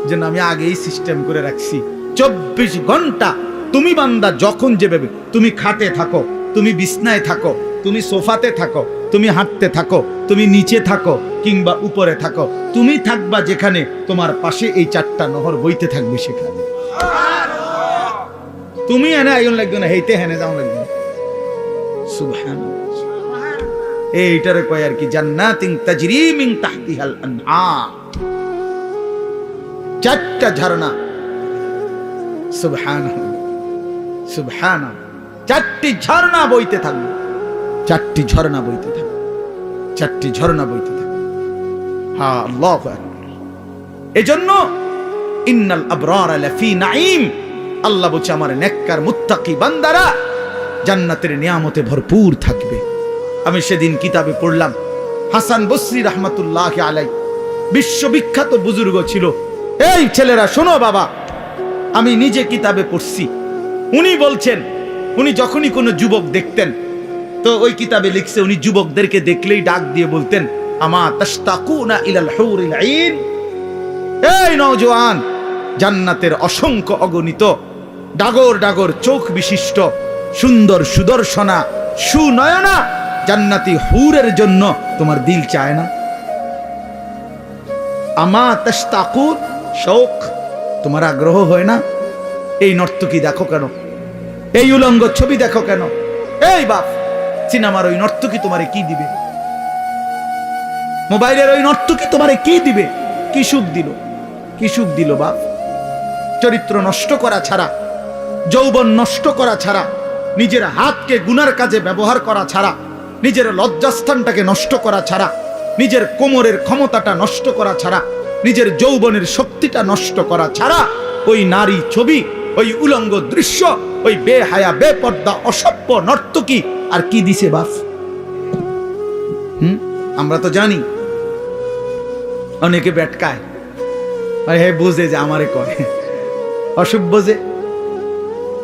যেন আমি আগেই সিস্টেম করে রাখছি। 24 ঘন্টা তুমি বান্দা যখন যেভাবে, তুমি খাটে থাকো, তুমি বিছনায় থাকো, তুমি সোফাতে থাকো, তুমি হাঁটতে থাকো, তুমি নিচে থাকো কিংবা উপরে থাকো, তুমি থাকবা যেখানে, তোমার পাশে এই 4টা নহর বইতে থাকবে সেখানে। তুমি এনে আইন লাগবে না, হেইতে হেনে যাও লাগবে না। সুবহানাল্লাহ। এইটারে কয় আর কি, জান্নাতিন তাজরি মিন তাহতিহাল আনহার, 4টা ঝর্ণা। সুবহানাল্লাহ, সুবহানাল্লাহ। 4টি ঝর্ণা বইতে থাকবে, 4টি ঝর্ণা বইতে থাকবে, 4টি ঝর্ণা বইতে থাকবে। হ্যাঁ, আল্লাহু আকবার। এজন্য ইন্নাল আবরারা লাফি নাঈম, আল্লাহ বলছে আমার নেককার মুত্তাকি বান্দারা জান্নাতের নিয়ামতে ভরপুর থাকবে। আমি সেদিন কিতাবে পড়লাম, হাসান বসরি রাহমাতুল্লাহি আলাইহি বিশ্ববিখ্যাত বুজুর্গ ছিল। এই ছেলেরা শোনো বাবা, আমি নিজে কিতাবে পড়ছি। উনি বলছেন, উনি যখনই কোনো যুবক দেখতেন, তো ওই কিতাবে লিখছে, উনি যুবকদেরকে দেখলেই ডাক দিয়ে বলতেন, আমা তাশতাকুনা ইলাল হুরিল আইন, এই নওজোয়ান, জান্নাতের অসংখ্য অগণিত ডাগর ডাগর চোখ বিশিষ্ট সুন্দর সুদর্শনা সুনয়না জান্নাতি হুরের জন্য তোমার দিল চায় না? আমা তাশতাকুন, শৌক, তোমার আগ্রহ হয় না? এই নর্তকী দেখো কেন? এই উলঙ্গ ছবি দেখো কেন? এই বাপ, সিনেমার ওই নর্তকী তোমারে কি দিবে? মোবাইলের ওই নর্তকী তোমারে কি দিবে? কি সুখ দিল? কি সুখ দিল বাপ? চরিত্র নষ্ট করা ছাড়া, যৌবন নষ্ট করা ছাড়া, নিজের হাতকে গুনার কাজে ব্যবহার করা ছাড়া, নিজের লজ্জাস্থানটাকে নষ্ট করা ছাড়া, নিজের কোমরের ক্ষমতাটা নষ্ট করা ছাড়া, নিজের যৌবনের শক্তিটা নষ্ট করা ছাড়া ওই নারী ছবি, ওই উলঙ্গ দৃশ্য, ওই বেহায়া বেপর্দা অসভ্য নর্তকী আর কি দিছে বাপ? আমরা তো জানি অনেকে বেটকায়, আর হে বুঝে যে আমারে কয়, অসভ্য যে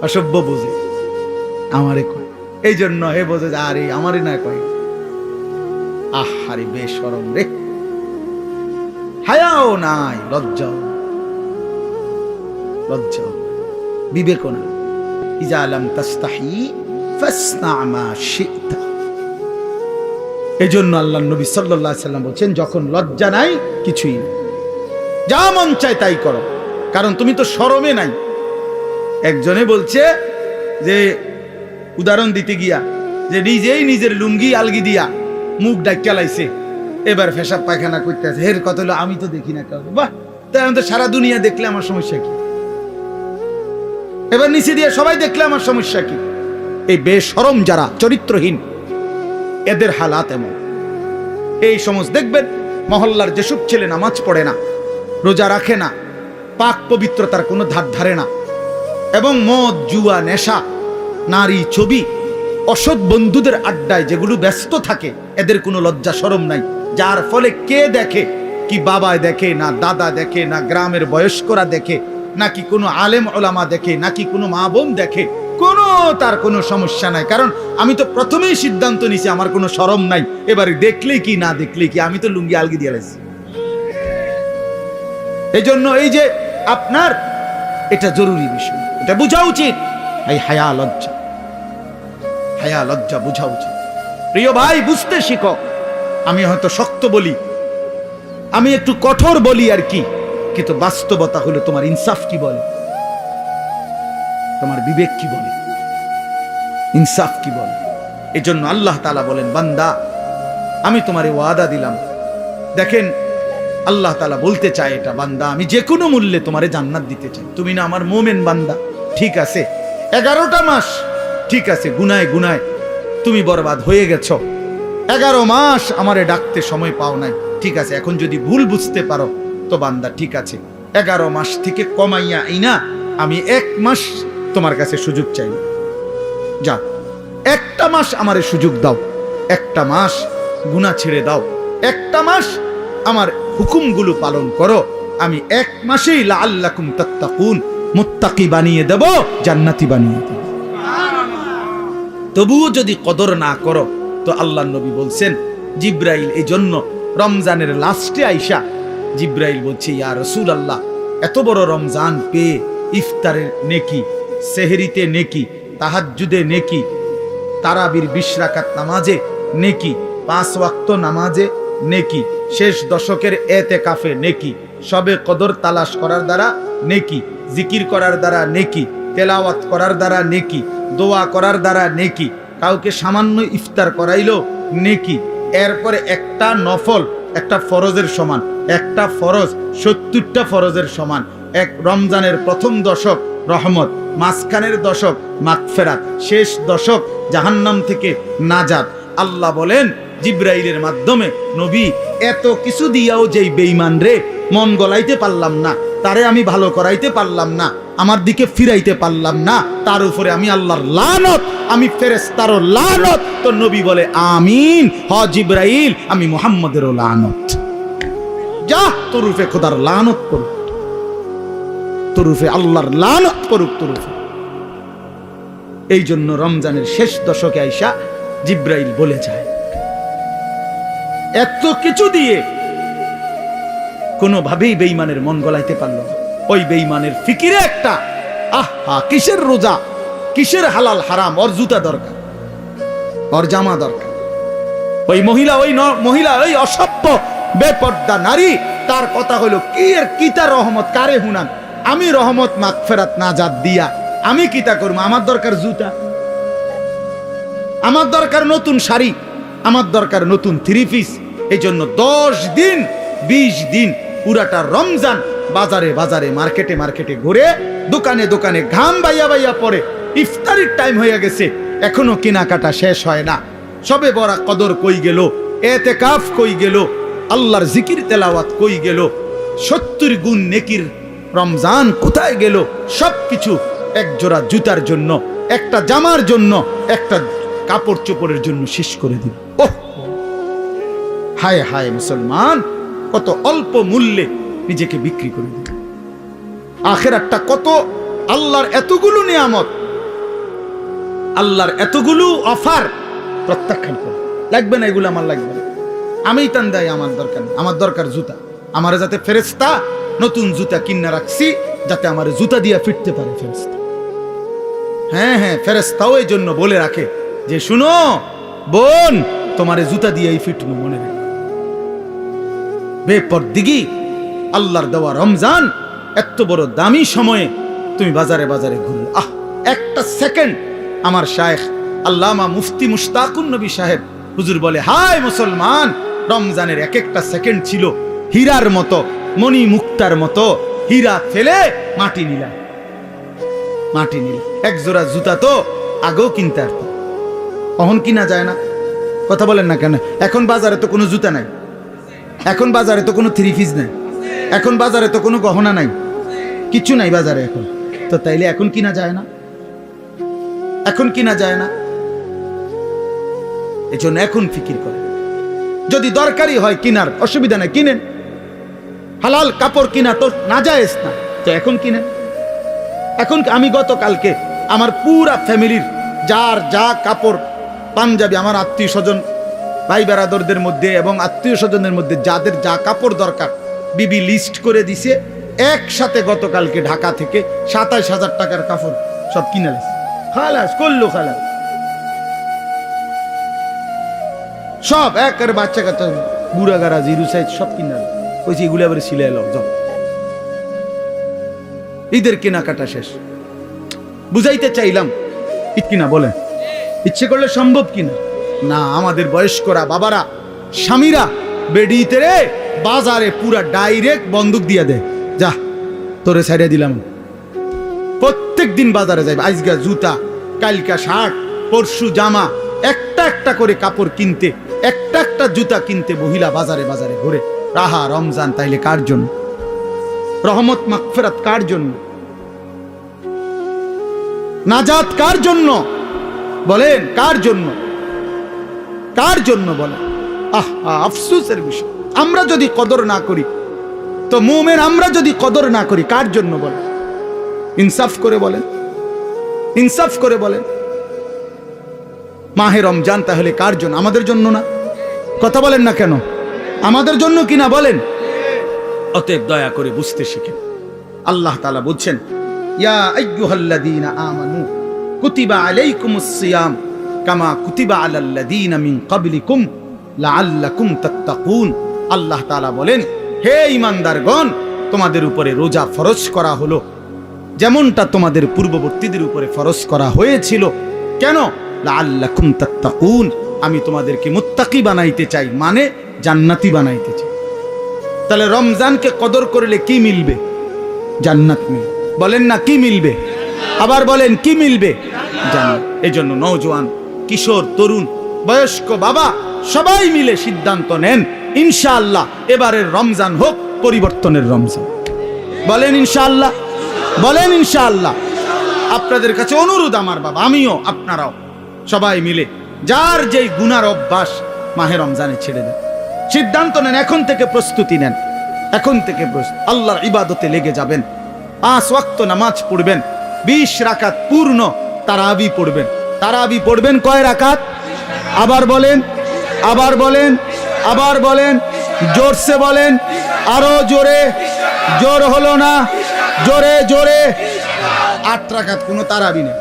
অসভ্য বুঝে আমারে কয়, এই জন্য হে বোঝে যে আরে আমারে না কয়। আহারে বেশরম রে, হায়াও নাই, লজ্জাও লজ্জাও বিবেক না। ইজা লাম তাস্তাহি ফাসনা মা শি'তা। এজন্য আল্লাহর নবী সাল্লাল্লাহু আলাইহি সাল্লাম বলেন, যখন লজ্জা নাই কিছুই না, যা মন চায় তাই করো, কারণ তুমি তো শরমে নাই। একজনে বলছে যে, উদাহরণ দিতে গিয়া, যে নিজেই নিজের লুঙ্গি আলগি দিয়া মুখ ডাক্কা লাইছে, এবার পেশাব পায়খানা করতেছে, এর কথা হলো আমি তো দেখি না কাউকে। বাহ, তাই আমি তো সারা দুনিয়া দেখলে আমার সমস্যা কি? এবার নিচে দিয়ে সবাই দেখলে আমার সমস্যা কি? এই বেশরম যারা চরিত্রহীন, এদের হালাত এমন। এই সমস্ত দেখবেন মহল্লার যেসব ছেলে নামাজ পড়ে না, রোজা রাখে না, পাক পবিত্রতার কোনো ধার ধারে না, এবং মদ জুয়া নেশা নারী ছবি অসৎ বন্ধুদের আড্ডায় যেগুলো ব্যস্ত থাকে, এদের কোনো লজ্জা শরম নাই। যার ফলে কে দেখে? কি বাবায় দেখে, না দাদা দেখে, না গ্রামের বয়স্করা দেখে, নাকি কোনো আলেম ওলামা দেখে, নাকি কোনো মা বোন দেখে, কোনো তার কোনো সমস্যা নাই। কারণ আমি তো প্রথমেই সিদ্ধান্ত নিছি আমার কোনো শরম নাই, এবারে দেখলে কি না দেখলে কি, আমি তো লুঙ্গি আলগি দিয়ে লাইছি। এই জন্য এই যে আপনার এটা জরুরি বিষয়, এটা বোঝা উচিত। এই হায়া লজ্জা, হায়া লজ্জা বোঝা উচিত। প্রিয় ভাই, বুঝতে শিখো। আমি হয়তো শক্ত বলি, আমি একটু কঠোর বলি আর কি, কিন্তু বাস্তবতা হলো তোমার ইনসাফ কি বলে, তোমার বিবেক কি বলে, ইনসাফ কি বলে। এই জন্য আল্লাহ তাআলা বলেন, বান্দা আমি তোমারে ওয়াদা দিলাম। দেখেন আল্লাহ তাআলা বলতে চায় এটা, বান্দা আমি যে কোনো মূল্যে তোমারে জান্নাত দিতে চাই। তুমি না আমার মোমেন বান্দা, ঠিক আছে, 11টা মাস ঠিক আছে, গুনায় গুনায় তুমি বরবাদ হয়ে গেছো। 11 মাস আমারে ডাকতে সময় পাও নাই, ঠিক আছে। এখন যদি ভুল বুঝতে পারো তো বান্দা ঠিক আছে, 11 মাস থেকে কমাইয়া আইনা আমি 1 মাস তোমার কাছে সুযোগ চাই। যা, 1টা মাস আমারে সুযোগ দাও, 1টা মাস গুনাহ ছেড়ে দাও, 1টা মাস আমার হুকুমগুলো পালন করো। আমি 1 মাসেই লাআল্লাকুম তাত্তাকুন, মুত্তাকি বানিয়ে দেব, জান্নাতি বানিয়ে দেব। তবুও যদি কদর না করো তো আল্লাহর নবী বলছেন, জিব্রাইল এই জন্য রমজানের লাস্টে আইসা জিব্রাইল বলছে, ইয়া রাসূলুল্লাহ, এত বড় রমজান পেয়ে ইফতারের নেকি, সেহরিতে নেকি, তাহাজ্জুদে নেকি, তারাবির 20 রাকাত নামাজে নেকি, 5 ওয়াক্ত নামাজে নেকি, শেষ দশকের এতেকাফে নেকি, সবে কদর তালাশ করার দ্বারা নেকি, জিকির করার দ্বারা নেকি, তেলাওয়াত করার দ্বারা নেকি, দোয়া করার দ্বারা নেকি, কাউকে সামান্য ইফতার করাইলো নেকি, এরপরে একটা নফল একটা ফরজের সমান, একটা ফরজ 70টা ফরজের সমান। এক রমজানের প্রথম দশক রহমত, মাঝখানের দশক মাগফিরাত, শেষ দশক জাহান্নাম থেকে নাজাত। আল্লাহ বলেন জিব্রাইলের মাধ্যমে, নবী এত কিছু দিয়াও যেই বেঈমান রে মন গলাইতে পারলাম না, তারে আমি ভালো করাইতে পারলাম না, আমার দিকে ফিরাইতে পারলাম না, তার উপরে আমি আল্লাহর লানত, আমি ফেরেশতারও লানত। তো নবী বলে, আমিন, হ জিব্রাইল, আমি মুহাম্মদেরও লানত। যা, তোর উপরে খোদার লানত করুক, তোর উপরে আল্লাহর লানত করুক তোর উপরে। এই জন্য রমজানের শেষ দশকে আইসা জিব্রাইল বলে যায়, এত কিছু দিয়ে কোনোভাবেই বেঈমানের মন গলাইতে পারল না। ওই বেঈমানের ফিকিরে একটা, আহা কিসের রোজা, কিসের হালাল হারাম, ওর জুতা দরকার, ওর জামা দরকার। ওই মহিলা ওই অসভ্য বেপর্দা নারী তার কথা হলো কি এর কিতা রহমত কারে হুনান, আমি রহমত মাগফিরাত নাজাত দিয়া আমি কিতা করব? আমার দরকার জুতা, আমার দরকার নতুন শাড়ি, আমার দরকার নতুন থ্রি পিস। এই জন্য 10 দিন 20 দিন পুরাটা রমজান বাজারে বাজারে মার্কেটে মার্কেটে ঘুরে দোকানে দোকানে ঘাম বাইয়া বাইয়া পড়ে। ইফতারির টাইম হয়ে গেছে, এখনো কেনাকাটা শেষ হয় না। সবে বড় কদর কই গেল, এতেকাফ কই গেল, আল্লাহর জিকির তেলাওয়াত কই গেল, 70 গুণ নেকির রমজান কোথায় গেল? সবকিছু এক জোড়া জুতার জন্য, একটা জামার জন্য, একটা কাপড় চোপড়ের জন্য শেষ করে দিল। ওহ হায় হায় মুসলমান, কত অল্প মূল্যে নিজেকে বিক্রি করে দিল। আখিরাতটা কত, আল্লাহর এতগুলো নিয়ামত, আল্লাহর এতগুলো অফার প্রত্যাখ্যান করে। লাগবে না এগুলো, আমার লাগবে না, আমি টান দেয়, আমার দরকার নেই। আমার দরকার জুতা, আমার যাতে ফেরেশতা নতুন জুতা কিনা রাখছি, যাতে আমার জুতা দিয়ে ফিরতে পারে ফেরেশতা। হ্যাঁ হ্যাঁ, ফেরেশতাও এই জন্য বলে রাখে যে শুনো বোন, তোমারে জুতা দিয়েই ফিটবো, মনে রাখো। বেপরদিগি আল্লাহর দেওয়া রমজান, এত বড় দামি সময়ে তুমি বাজারে বাজারে ঘুরো। একটা সেকেন্ড, আমার শায়েখ আল্লামা মুফতি মুশতাকুন নবী সাহেব হুজুর বলে, হায় মুসলমান, রমজানের এক একটা সেকেন্ড ছিল হীরার মতো, মণি মুক্তার মতো। হীরা ফেলে মাটি নিলাম, মাটি নিলাম। এক জোড়া জুতা তো আগেও কিনতে আসতো, কখন কিনা যায় না? কথা বলেন না কেন? এখন বাজারে তো কোনো জুতা নাই, এখন বাজারে তো কোনো থ্রি পিস নাই, এখন বাজারে তো কোনো গহনা নাই, কিছু নাই বাজারে এখন। তো তাইলে এখন কিনা যায় না? এখন কিনা যায় না? এজন্য এখন ফিকির করে, যদি দরকারি হয় কিনার, অসুবিধা নাই, কিনেন। হালাল কাপড় কিনা তো না জায়েজ না, তো এখন কিনেন। এখন আমি গতকালকে আমার পুরা ফ্যামিলির যার যা কাপড় পাঞ্জাবি, আমার আত্মীয় স্বজন ভাই বেরাদরদের মধ্যে এবং আত্মীয় স্বজনের মধ্যে যাদের যা কাপড় দরকার, বিবি লিস্ট করে দিছে। একসাথে গতকালকে ঢাকা থেকে 27,000 টাকার কাপড় সব কিনে খালাস করলো, খালাস সব একের বাচ্চা কাচ্চা বুড়া গাড়া জিরু সাইজ সব কিনে কইছি, এগুলো আবার সিলাই লো যাও। ঈদের কেনাকাটা শেষ। বুঝাইতে চাইলাম ঠিক কিনা বলেন? ইচ্ছে করলে সম্ভব কিনা? না, আমাদের বয়স্করা বাবারা স্বামীরা বেডিতে রে বাজারে পুরা ডাইরেক্ট বন্দুক দিয়ে দেয়, যা তোরে ছাইড়া দিলাম। প্রত্যেক দিন বাজারে যাইবে, আজকা জুতা, কালকা শার্ট, পরশু জামা, একটা একটা করে কাপড় কিনতে, একটা একটা জুতা কিনতে মহিলা বাজারে বাজারে ঘুরে। রাহা রমজান তাইলে কার জন্য? রহমত মাগফিরাত কার জন্য? নাজাত কার জন্য? বলেন কার জন্য? কার জন্য বলেন? আফসোসের বিষয়, আমরা যদি কদর না করি তো মুমিন, আমরা যদি কদর না করি কার জন্য বলেন? ইনসাফ করে বলেন, ইনসাফ করে বলেন। মাহে রমজান তাহলে কার জন্য? আমাদের জন্য না? কথা বলেন না কেন? আমাদের জন্য কিনা বলেন? অতএব দয়া করে বুঝতে শিখেন। আল্লাহ তাআলা বলছেন, ইয়া আইয়ুহাল্লাযীনা আমানু কুতিবা আলাইকুমুস সিয়াম কামা কুতিবা আলাল্লাযীনা মিন ক্বাবলিকুম লাআল্লাকুম তাত্তাকুন। আল্লাহ তাআলা বলেন, হে ঈমানদারগণ, তোমাদের উপরে রোজা ফরজ করা হলো যেমনটা তোমাদের পূর্ববর্তীদের উপরে ফরজ করা হয়েছিল। কেন? লাআল্লাকুম তাত্তাকুন, আমি তোমাদেরকে মুত্তাকি বানাইতে চাই, মানে জান্নাতি বানাইতে চাই। তাহলে রমজানকে কদর করলে কি মিলবে? জান্নাত মিলবে। বলেন না কি মিলবে? আবার বলেন কি মিলবে? জান্নাত। এজন্য নওজোয়ান, কিশোর, তরুণ, বয়স্ক, বাবা সবাই মিলে সিদ্ধান্ত নেন, ইনশাআল্লাহ এবারের রমজান হোক পরিবর্তনের রমজান। বলেন ইনশাআল্লাহ, বলেন ইনশাআল্লাহ। আপনাদের কাছে অনুরোধ আমার বাবা, আমিও আপনারাও সবাই মিলে যার যেই গুনার অভ্যাস মাহে রমজানে ছেড়ে দেন। সিদ্ধান্ত নেন, এখন থেকে প্রস্তুতি নেন, এখন থেকে আল্লাহর ইবাদতে লেগে যাবেন। 5 ওয়াক্ত নামাজ পড়বেন, 20 রাকাত পূর্ণ তারাবি পড়বেন। তারাবি পড়বেন কয় রাকাত? আবার বলেন, আবার বলেন, আবার বলেন, জোরসে বলেন, আরো জোরে। জোর হলো না, জোরে জোরে। 8 রাকাত কোনো তারাবি নেই,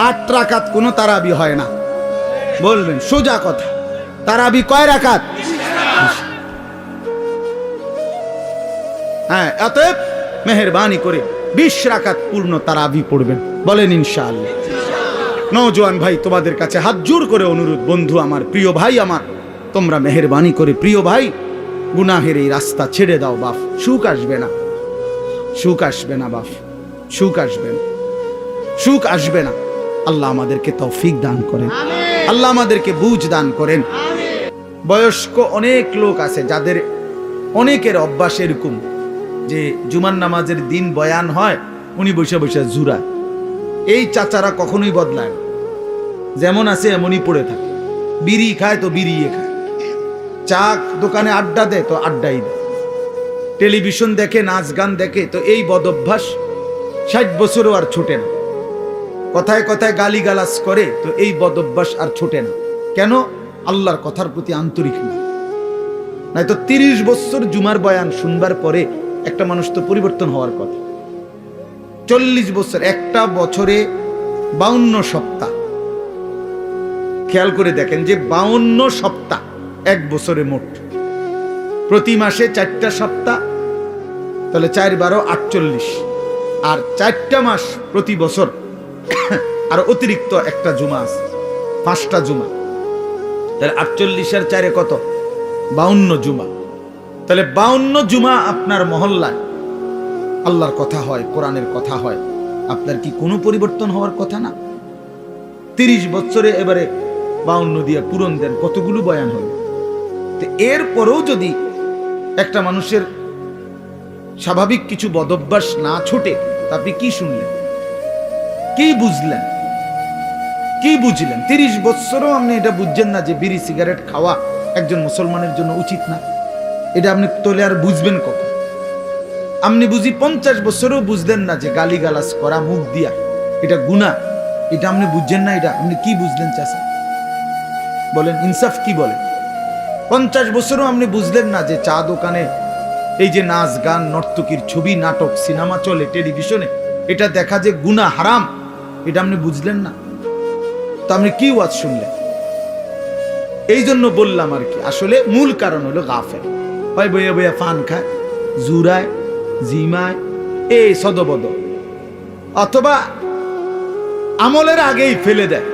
8 রাকাত কোনো তারাবি হয় না। বলবেন সোজা কথা, তারাবি কয় রাকাত? হ্যাঁ, অতএব মেহেরবানি করে 20 রাকাত পূর্ণ তারাবি পড়বেন, বলেন ইনশাআল্লাহ। নওজোয়ান ভাই, তোমাদের কাছে হাত জোর করে অনুরোধ, বন্ধু আমার, প্রিয় ভাই আমার, তোমরা মেহেরবানি করে, প্রিয় ভাই, গুনাহের এই রাস্তা ছেড়ে দাও বাপ। সুখ আসবে না, সুখ আসবে না বাপ, সুখ আসবে না, সুখ আসবে না। আল্লাহ আমাদেরকে তৌফিক দান করেন, আল্লাহ আমাদেরকে বুঝ দান করেন। বয়স্ক অনেক লোক আছে যাদের অনেকের অভ্যাস এরকম যে জুমার নামাজের দিন বয়ান হয়, উনি বসে বসে জুরায়। এই চাচারা কখনোই বদলায় না, যেমন আছে এমনই পড়ে থাকে। বিড়ি খায় তো বিড়িয়ে খায়, চা দোকানে আড্ডা দেয় তো আড্ডাই দেয়, টেলিভিশন দেখে, নাচ গান দেখে, তো এই বদ অভ্যাস 60 বছরও আর ছোটে না। কথায় কথায় গালিগালাজ করে, তো এই বদ অভ্যাস আর ছোটে না। কেন? আল্লাহর কথার প্রতি আন্তরিক না। নয়তো 30 বছর জুমার বয়ান শুনবার পরে একটা মানুষ তো পরিবর্তন হওয়ার কথা। 40 বছর, একটা বছরে 52 সপ্তাহ। খেয়াল করে দেখেন যে 52 সপ্তাহ এক বছরে মোট, প্রতি মাসে 4টা সপ্তাহ, তাহলে 4 × 12 48, আর 4টা মাস প্রতি বছর, আর অতিরিক্ত একটা জুমা আছে, 5টা জুমা, তাহলে 48 আর 4 কত? 52 জুমা। তাহলে 52 জুমা আপনার মহল্লায় আল্লাহর কথা হয়, কোরআনের কথা হয়, আপনার কি কোনো পরিবর্তন হওয়ার কথা না? 30 বছরে এবারে 52 দিয়ে পূরণ দেন, কতগুলো বয়ান হবে? তো এরপরেও যদি একটা মানুষের স্বাভাবিক কিছু বদভ্যাস না ছুটে, আপনি কি শুনলেন, কি বুঝলেন, কি বুঝলেন? 30 বছরও আপনি এটা বুঝছেন না যে বিড়ি সিগারেট খাওয়া একজন মুসলমানের জন্য উচিত না। এটা আপনি তোলে আর বুঝবেন কখন? আপনি বুঝি 50 বছরও বুঝলেন না যে গালিগালাজ করা মুখ দিয়া এটা গুনাহ, এটা আপনি বুঝছেন না। এটা আপনি কি বুঝলেন চাচা, বলেন, ইনসাফ কি বলে? 50 বছরও আপনি বুঝলেন না যে চা দোকানে এই যে নাচ গান, নর্তকীর ছবি, নাটক, সিনেমা চলে টেলিভিশনে, এটা দেখা যে গুনাহ, হারাম, এটা আপনি বুঝলেন না। তো আপনি কি ওয়াজ শুনলেন? এই জন্য বললাম আর কি, আসলে মূল কারণ হলো গাফেল। হয় বইয়া বইয়া পান খায়, জুরায়, জিমায়, এই সদবদ, অথবা আমলের আগেই ফেলে দেয়।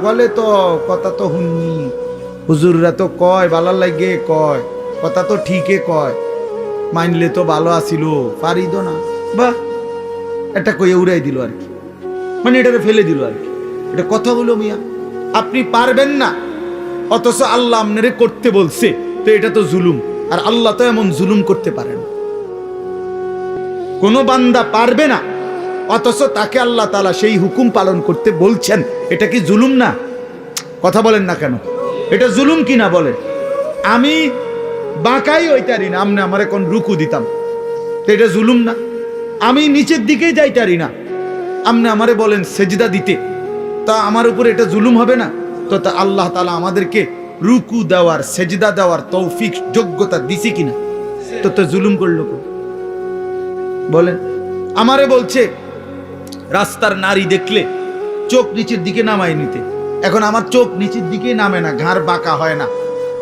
বলে তো কথা তো হুননি, হুজুররা তো কয়, ভালো লাগে কয়, কথা তো ঠিকই কয়, মানলে তো ভালো আসিল, পারিদ না, বা এটা কইয়া উড়াই দিল আর কি, মানে এটাকে ফেলে দিল আর কি। এটা কথা হলো মিয়া, আপনি পারবেন না, অথচ আল্লাহ আপনারে করতে বলছে, তো এটা তো জুলুম। আর আল্লাহ তো এমন জুলুম করতে পারেন, কোন বান্দা পারবে না, অথচ তাকে আল্লাহ তাআলা সেই হুকুম পালন করতে বলছেন, এটা কি জুলুম না? কথা বলেন না কেন? এটা জুলুম কি না বলেন? আমি বাঁকাই হইতারি না, আপনি আমার এখন রুকু দিতাম, তো এটা জুলুম না? আমি নিচের দিকেই যাইতারি না, আপনি আমারে বলেন সেজদা দিতে, তা আমার উপরে এটা জুলুম হবে না? তো তা আল্লাহ তাআলা আমাদেরকে রুকু দেওয়ার, সেজদা দেওয়ার তৌফিক, যোগ্যতা দিছে কিনা? তো তো জুলুম করলো বলেন? আমারে বলছে রাস্তার নারী দেখলে চোখ নিচের দিকে নামাই নিতে, এখন আমার চোখ নিচের দিকে নামে না, ঘাড় বাঁকা হয় না,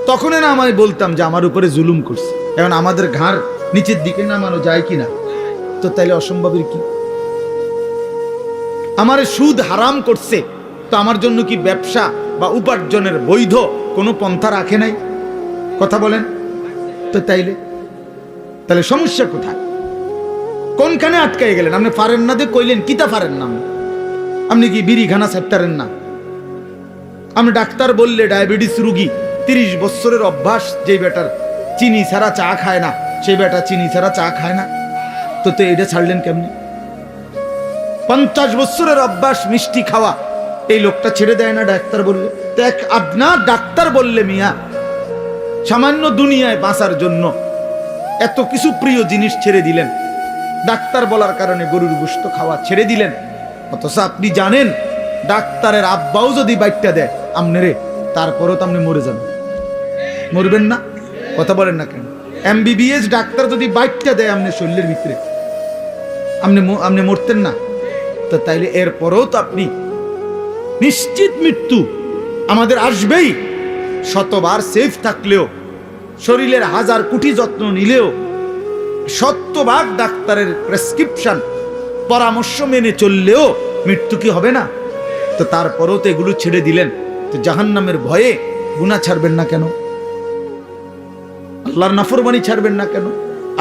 তখন না আমি বলতাম যে আমার উপরে জুলুম করছে। এখন আমাদের ঘাড় নিচের দিকে নামানো যায় কিনা? তো তাইলে অসম্ভবের কি? আমারে সুদ হারাম করছে, তো আমার জন্য কি ব্যবসা বা উপার্জনের বৈধ কোনো পন্থা রাখে নাই? কথা বলেন তো। তাহলে সমস্যা কোথায়? কোনখানে আটকাই গেলেন? আপনি পারেন না যে কইলেন, কিতা পারেন না? আপনি কি বিড়ি খানা ছাড়তারেন না? আপনি ডাক্তার বললে ডায়াবেটিস রুগী, 30 বছরের অভ্যাস, যে বেটার চিনি ছাড়া চা খায় না, সেই বেটা চিনি ছাড়া চা খায় না, তো এটা ছাড়লেন কেমনি? 50 বছরের অভ্যাস মিষ্টি খাওয়া, এই লোকটা ছেড়ে দেয় না ডাক্তার বললে? তো আপনার ডাক্তার বললে মিয়া সামান্য দুনিয়ায় বাঁচার জন্য এত কিছু প্রিয় জিনিস ছেড়ে দিলেন, ডাক্তার বলার কারণে গরুর গোশত খাওয়া ছেড়ে দিলেন, অথচ আপনি জানেন ডাক্তারের আব্বাও যদি বাইটটা দেয় আমনেরে, তারপরেও তো আপনি মরে যাবেন। মরবেন না? কথা বলেন না কেন? MBBS ডাক্তার যদি বাইটটা দেয় আপনার শরীরের ভিতরে, আপনি মরতেন না? তো তাইলে এরপরেও তো আপনি নিশ্চিত মৃত্যু আমাদের আসবেই। শতবার সেফ থাকলেও, শরীরের 1000 কোটি যত্ন নিলেও শতভাগ ডাক্তারের প্রেসক্রিপশন পরামর্শ মেনে চললেও মৃত্যু কি হবে না? তো তারপরেও তো এগুলো ছেড়ে দিলেন, তো জাহান্নামের ভয়ে গুনাহ ছাড়বেন না কেন? আল্লাহর নাফরমানি ছাড়বেন না কেন?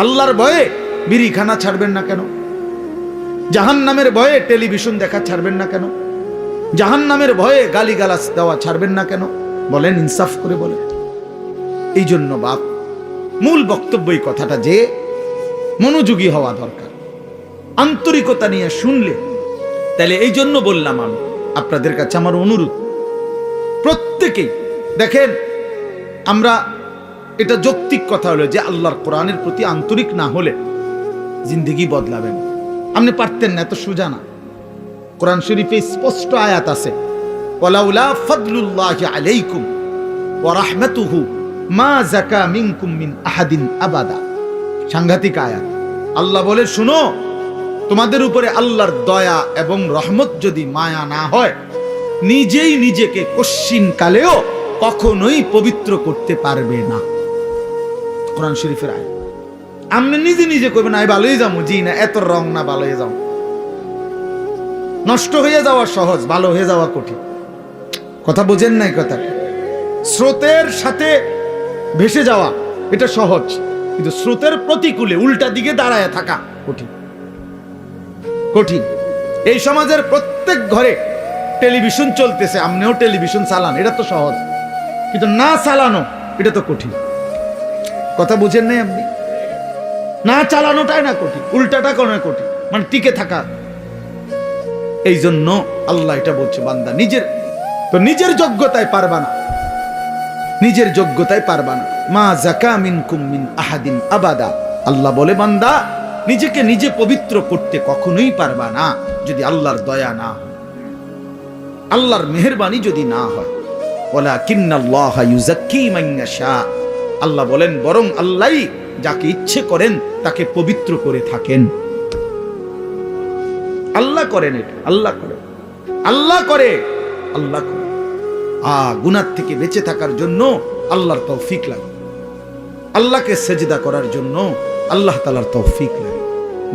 আল্লাহর ভয়ে বিড়িখানা ছাড়বেন না কেন? জাহান্নামের ভয়ে টেলিভিশন দেখা ছাড়বেন না কেন? জাহান্নামের ভয়ে গালিগালাজ দেওয়া ছাড়বেন না কেন? বলেন, ইনসাফ করে বলেন। এই জন্য বাপ, মূল বক্তব্য এই কথাটা যে মনোযোগী হওয়া দরকার, আন্তরিকতা নিয়ে শুনলে। তাহলে এই জন্য বললাম, আমি আপনাদের কাছে আমার অনুরোধ, প্রত্যেকেই দেখেন, আমরা এটা যৌক্তিক কথা হলো যে আল্লাহর কোরআনের প্রতি আন্তরিক না হলে জিন্দেগি বদলাবেন। আপনি পারতেন না, এত সোজা না। কোরআন শরীফে স্পষ্ট আয়াত আছে, ওয়ালাউলা ফাদলুল্লাহি আলাইকুম ওয়া রাহমাতুহু মা যাকা মিনকুম মিন আহাদিন আবাদা। সাংঘাতিক আয়াত। আল্লাহ বলে, শুনো, তোমাদের উপরে আল্লাহর দয়া এবং রহমত যদি মায়া না হয়, নিজেই নিজেকে কশ্চিন কালেও কখনোই পবিত্র করতে পারবে না। কোরআন শরীফের আয়াত। আপনি নিজে নিজে করবেন, আমি ভালোই যাবো, জি না, এত রং না, ভালো হয়ে যাও। নষ্ট হয়ে যাওয়া সহজ, ভালো হয়ে যাওয়া কঠিন। কথা বোঝেন নাই কথা? স্রোতের সাথে ভেসে যাওয়া এটা সহজ, কিন্তু স্রোতের প্রতিকূলে উল্টা দিকে দাঁড়ায় থাকা কঠিন। কঠিন। এই সমাজের প্রত্যেক ঘরে টেলিভিশন চলতেছে, আপনিও টেলিভিশন চালান, এটা তো সহজ, কিন্তু না চালানো এটা তো কঠিন। কথা বুঝেন নাই আপনি? না চালানোটাই না কঠিন, উল্টাটা কোনো কঠিন, মানে টিকে থাকা। এই জন্য আল্লাহ এটা বলছে, বান্দা নিজের যোগ্যতায় পারবা না, নিজের যোগ্যতায় পারবা না। মা যাকা মিনকুম মিন আহাদিন আবাদা। আল্লাহ বলে, বান্দা নিজেকে নিজে পবিত্র করতে কখনোই পারবা না যদি আল্লাহর দয়া না হয়, আল্লাহর মেহেরবানি যদি না হয়। ওয়ালাকিন্নাল্লাহা ইউযাক্কি মান ইয়াশা। আল্লাহ বলেন, বরং আল্লাহই যাকে ইচ্ছে করেন তাকে পবিত্র করে থাকেন। আল্লাহ করেন এটা, আল্লাহ করে, আল্লাহ করে, আল্লাহ করে। গুনাহ থেকে বেঁচে থাকার জন্য আল্লাহর তৌফিক লাগে, আল্লাহকে সেজদা করার জন্য আল্লাহ তাআলার তৌফিক লাগে।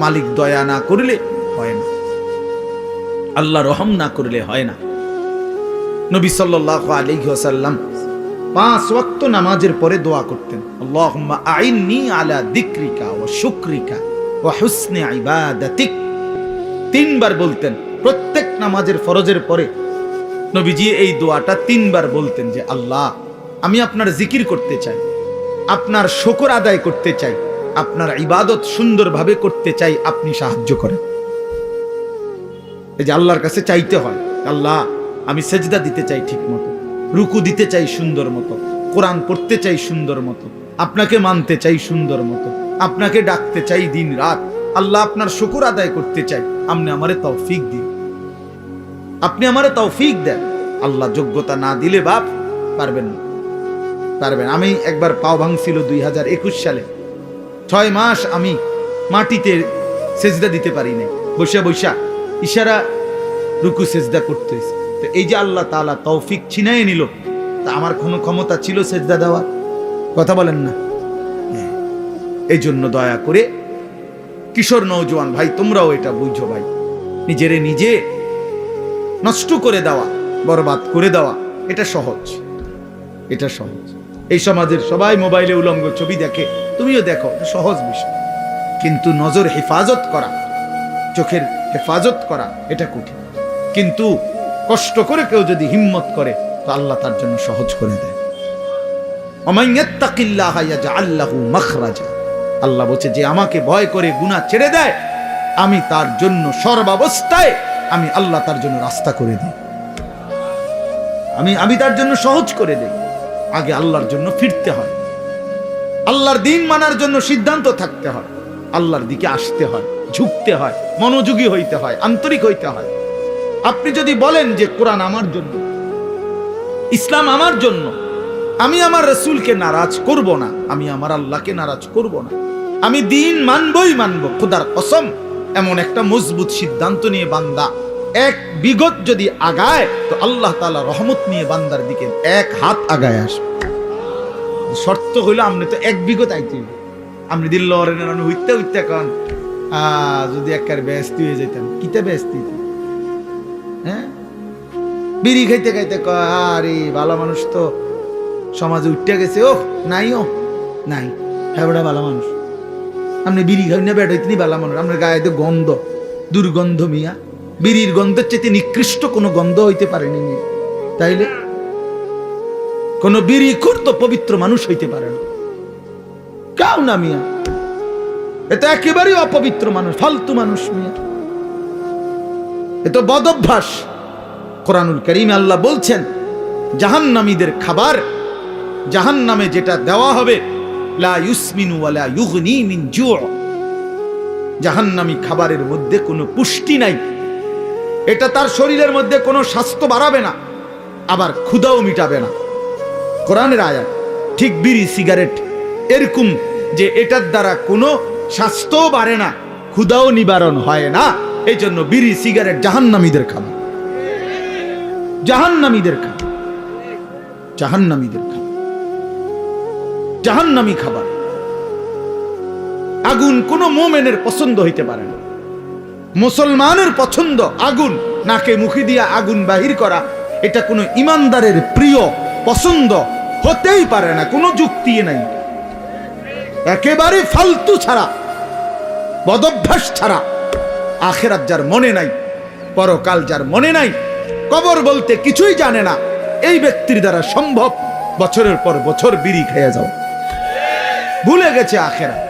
মালিক দয়া না করলে হয় না, আল্লাহ রহম না করলে হয় না। নবী সাল্লাল্লাহু আলাইহি ওয়াসাল্লাম 5 ওয়াক্ত নামাজের পরে দোয়া করতেন, আল্লাহুম্মা আইন্নি আলা যিকরিকা ওয়া শুকরিকা ওয়া হুসনি ইবাদাতিক। 3 বার বলতেন প্রত্যেক নামাজের ফরজের পরে। নবীজি এই দোয়াটা 3 বার বলতেন যে, আল্লাহ, আমি আপনার জিকির করতে চাই, আপনার শুকর আদায় করতে চাই, আপনার ইবাদত সুন্দরভাবে করতে চাই, আপনি সাহায্য করেন। এই যে আল্লাহর কাছে চাইতে হয়, আল্লাহ আমি সেজদা দিতে চাই ঠিক মতো, রুকু দিতে চাই সুন্দর মতো, কোরআন পড়তে চাই সুন্দর মতো, আপনাকে মানতে চাই সুন্দর মতো, আপনাকে ডাকতে চাই দিন রাত। আল্লাহ, আপনার শুকর আদায় করতে চাই, আপনি আমারে তৌফিক দিন, আপনি আমারে তৌফিক দেন। আল্লাহ যোগ্যতা না দিলে বাপ পারবেন না, পারবেন। আমি একবার পাও ভাঙছিল 2021 সালে, 6 মাস আমি মাটিতে সেজদা দিতে পারি নাই, বসে বসা ইশারা রুকু সেজদা করতেছে। তো এই যে আল্লাহ তাআলা তৌফিক ছিনাই নিল, তা আমার কোনো ক্ষমতা ছিল সেজদা দেওয়ার? কথা বলেন না। এই জন্য দয়া করে কিশোর নওজোয়ান ভাই, তোমরাও এটা বুঝো ভাই, নিজেরে নিজে নষ্ট করে দেওয়া, বরবাদ করে দেওয়া এটা সহজ, এটা সহজ। এই সমাজের সবাই মোবাইলে উলঙ্গ ছবি দেখে, তুমিও দেখো, সহজ বিষয়। কিন্তু নজর হেফাজত করা, চোখের হেফাজত করা এটা কঠিন। কিন্তু কষ্ট করে কেউ যদি হিম্মত করে, তো আল্লাহ তার জন্য সহজ করে দেয়। ওমান ইয়াত্তাকিল্লাহা ইয়াজআল লাহু মাখরাজা। আল্লাহ বলছে, যে আমাকে ভয় করে গুনাহ ছেড়ে দেয়, আমি তার জন্য সর্বাবস্থায় আমি আল্লাহ তার জন্য রাস্তা করে দিই, আমি তার জন্য সহজ করে দেই। আগে আল্লাহর জন্য ফিরতে হয়, আল্লাহর দ্বীন মানার জন্য সিদ্ধান্ত থাকতে হয়, আল্লাহর দিকে আসতে হয়, ঝুঁকতে হয়, মনোযোগী হইতে হয়, আন্তরিক হইতে হয়। আপনি যদি বলেন যে কোরআন আমার জন্য, ইসলাম আমার জন্য, আমি আমার রাসূলকে নারাজ করব না, আমি আমার আল্লাহকে নারাজ করব না, আমি দ্বীন মানবই মানব, খোদার কসম, এমন একটা মজবুত সিদ্ধান্ত নিয়ে বান্দা 1 বিগত যদি আগায়, তো আল্লাহ তাআলা রহমত নিয়ে বান্দার দিকে 1 হাত আগায় আসবে। শর্ত হইল আপনি তো 1 বিগত আইতে, আপনি দিল হইতে হইতে কন যদি একবার ব্যস্ত হয়ে যেতাম কিতে ব্যস্ত হইতাম হ্যাঁ বিড়ি খাইতে খাইতে আরে ভালো মানুষ তো সমাজে উঠতে গেছে ও নাইও নাই হ্যাঁ বেটা ভালো মানুষ আপনি বিড়ি খাই না বেটা হইতে ভালো মানুষ আপনার গায়ে তো গন্ধ দুর্গন্ধ মিয়া বিড়ির গন্ধের চেয়ে নিকৃষ্ট কোনো গন্ধ হইতে পারেনি তাইলে কোন বিড়ি তো পবিত্র মানুষ হইতে পারে না কাউ না মিয়া এটা একেবারেই অপবিত্র মানুষ ফালতু মানুষ মিয়া এত বদ অভ্যাস কোরআনুল কারীমে আল্লাহ বলছেন জাহান্নামীদের খাবার জাহান্নামে যেটা দেওয়া হবে লা ইউসমিনু ওয়ালা ইউগনি মিন জু' জাহান্নামী খাবারের মধ্যে কোনো পুষ্টি নাই এটা তার শরীরের মধ্যে কোনো স্বাস্থ্য বাড়াবে না আবার ক্ষুধাও মিটাবে না কোরআনের আয়াত ঠিক বিড়ি সিগারেট এরকম যে এটার দ্বারা কোনো স্বাস্থ্য বাড়ে না ক্ষুধাও নিবারণ হয় না এই জন্য বিড়ি সিগারেট জাহান্নামীদের খাবার জাহান্নামীদের খাবার জাহান্নামীদের খাবার জাহান্নামী খাবার আগুন কোন মুমিনের পছন্দ হইতে পারে না মুসলমানের পছন্দ আগুন নাকে মুখে দিয়া আগুন বাহির করা এটা কোনো ইমানদারের প্রিয় পছন্দ হতেই পারে না কোনো যুক্তি নাই একেবারে ফালতু ছাড়া বদভ্যাস ছাড়া আখিরাত যার মনে নাই পরকাল যার মনে নাই কবর বলতে কিছুই জানে না এই ব্যক্তির দ্বারা সম্ভব বছরের পর বছর বিড়ি খেয়ে যাও ভুলে গেছে আখিরাত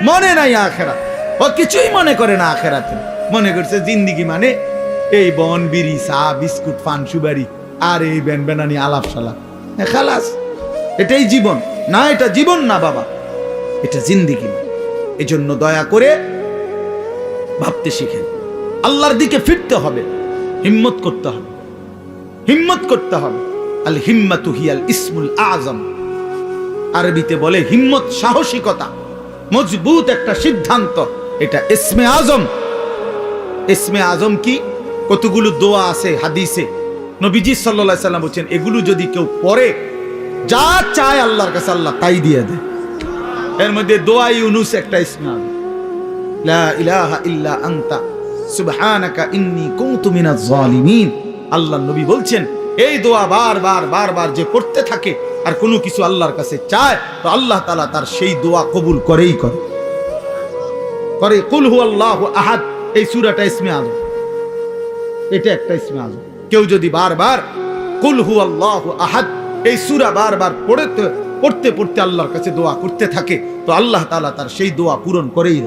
মনে নাই আখিরাত ও কিছুই মনে করে না আখিরাতে মনে করছে জিন্দেগি মানে এই বন বিড়ি চা বিস্কুট পান সুপারি আর এই বেন বেনানি আলাপ সালাপ খালাস এটাই জীবন না এটা জীবন না বাবা এটা জিন্দেগি না এজন্য দয়া করে ভাবতে শিখেন আল্লাহর দিকে ফিরতে হবে হিম্মত করতে হবে হিম্মত করতে হবে আল হিম্মাতু হিয়াল ইসমুল আযম আরবিতে বলে হিম্মত সাহসিকতা মজবুত একটা সিদ্ধান্ত এটা ইসমে আযম ইসমে আযম কি কতগুলো দোয়া আছে হাদিসে নবীজি সাল্লাল্লাহু আলাইহি সাল্লাম বলেন এগুলো যদি কেউ পড়ে যা চায় আল্লাহর কাছে আল্লাহ তাই দিয়ে দেয় এর মধ্যে দোয়া ইউনুস একটা ইসমে আযম লা ইলাহা ইল্লা আনতা সুবহানাকা ইন্নী কুনতু মিনাজ জালিমিন আল্লাহর নবী বলছেন এই দোয়া বারবার যে পড়তে থাকে আর কোনো কিছু আল্লাহর কাছে চায় তো আল্লাহ তাআলা তার সেই দোয়া কবুল করেই করে কুল হুয়াল্লাহু আহাদ এই সূরাটা ইসমে আযম এটা একটা ইসমে আযম কেউ যদি বারবার কুল হুয়াল্লাহু আহাদ এই সূরা বারবার পড়তে আল্লাহর কাছে দোয়া করতে থাকে তো আল্লাহ তাআলা তার সেই দোয়া পূরণ করেই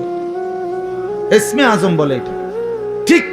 ইসমে আযম বলে এটা ঠিক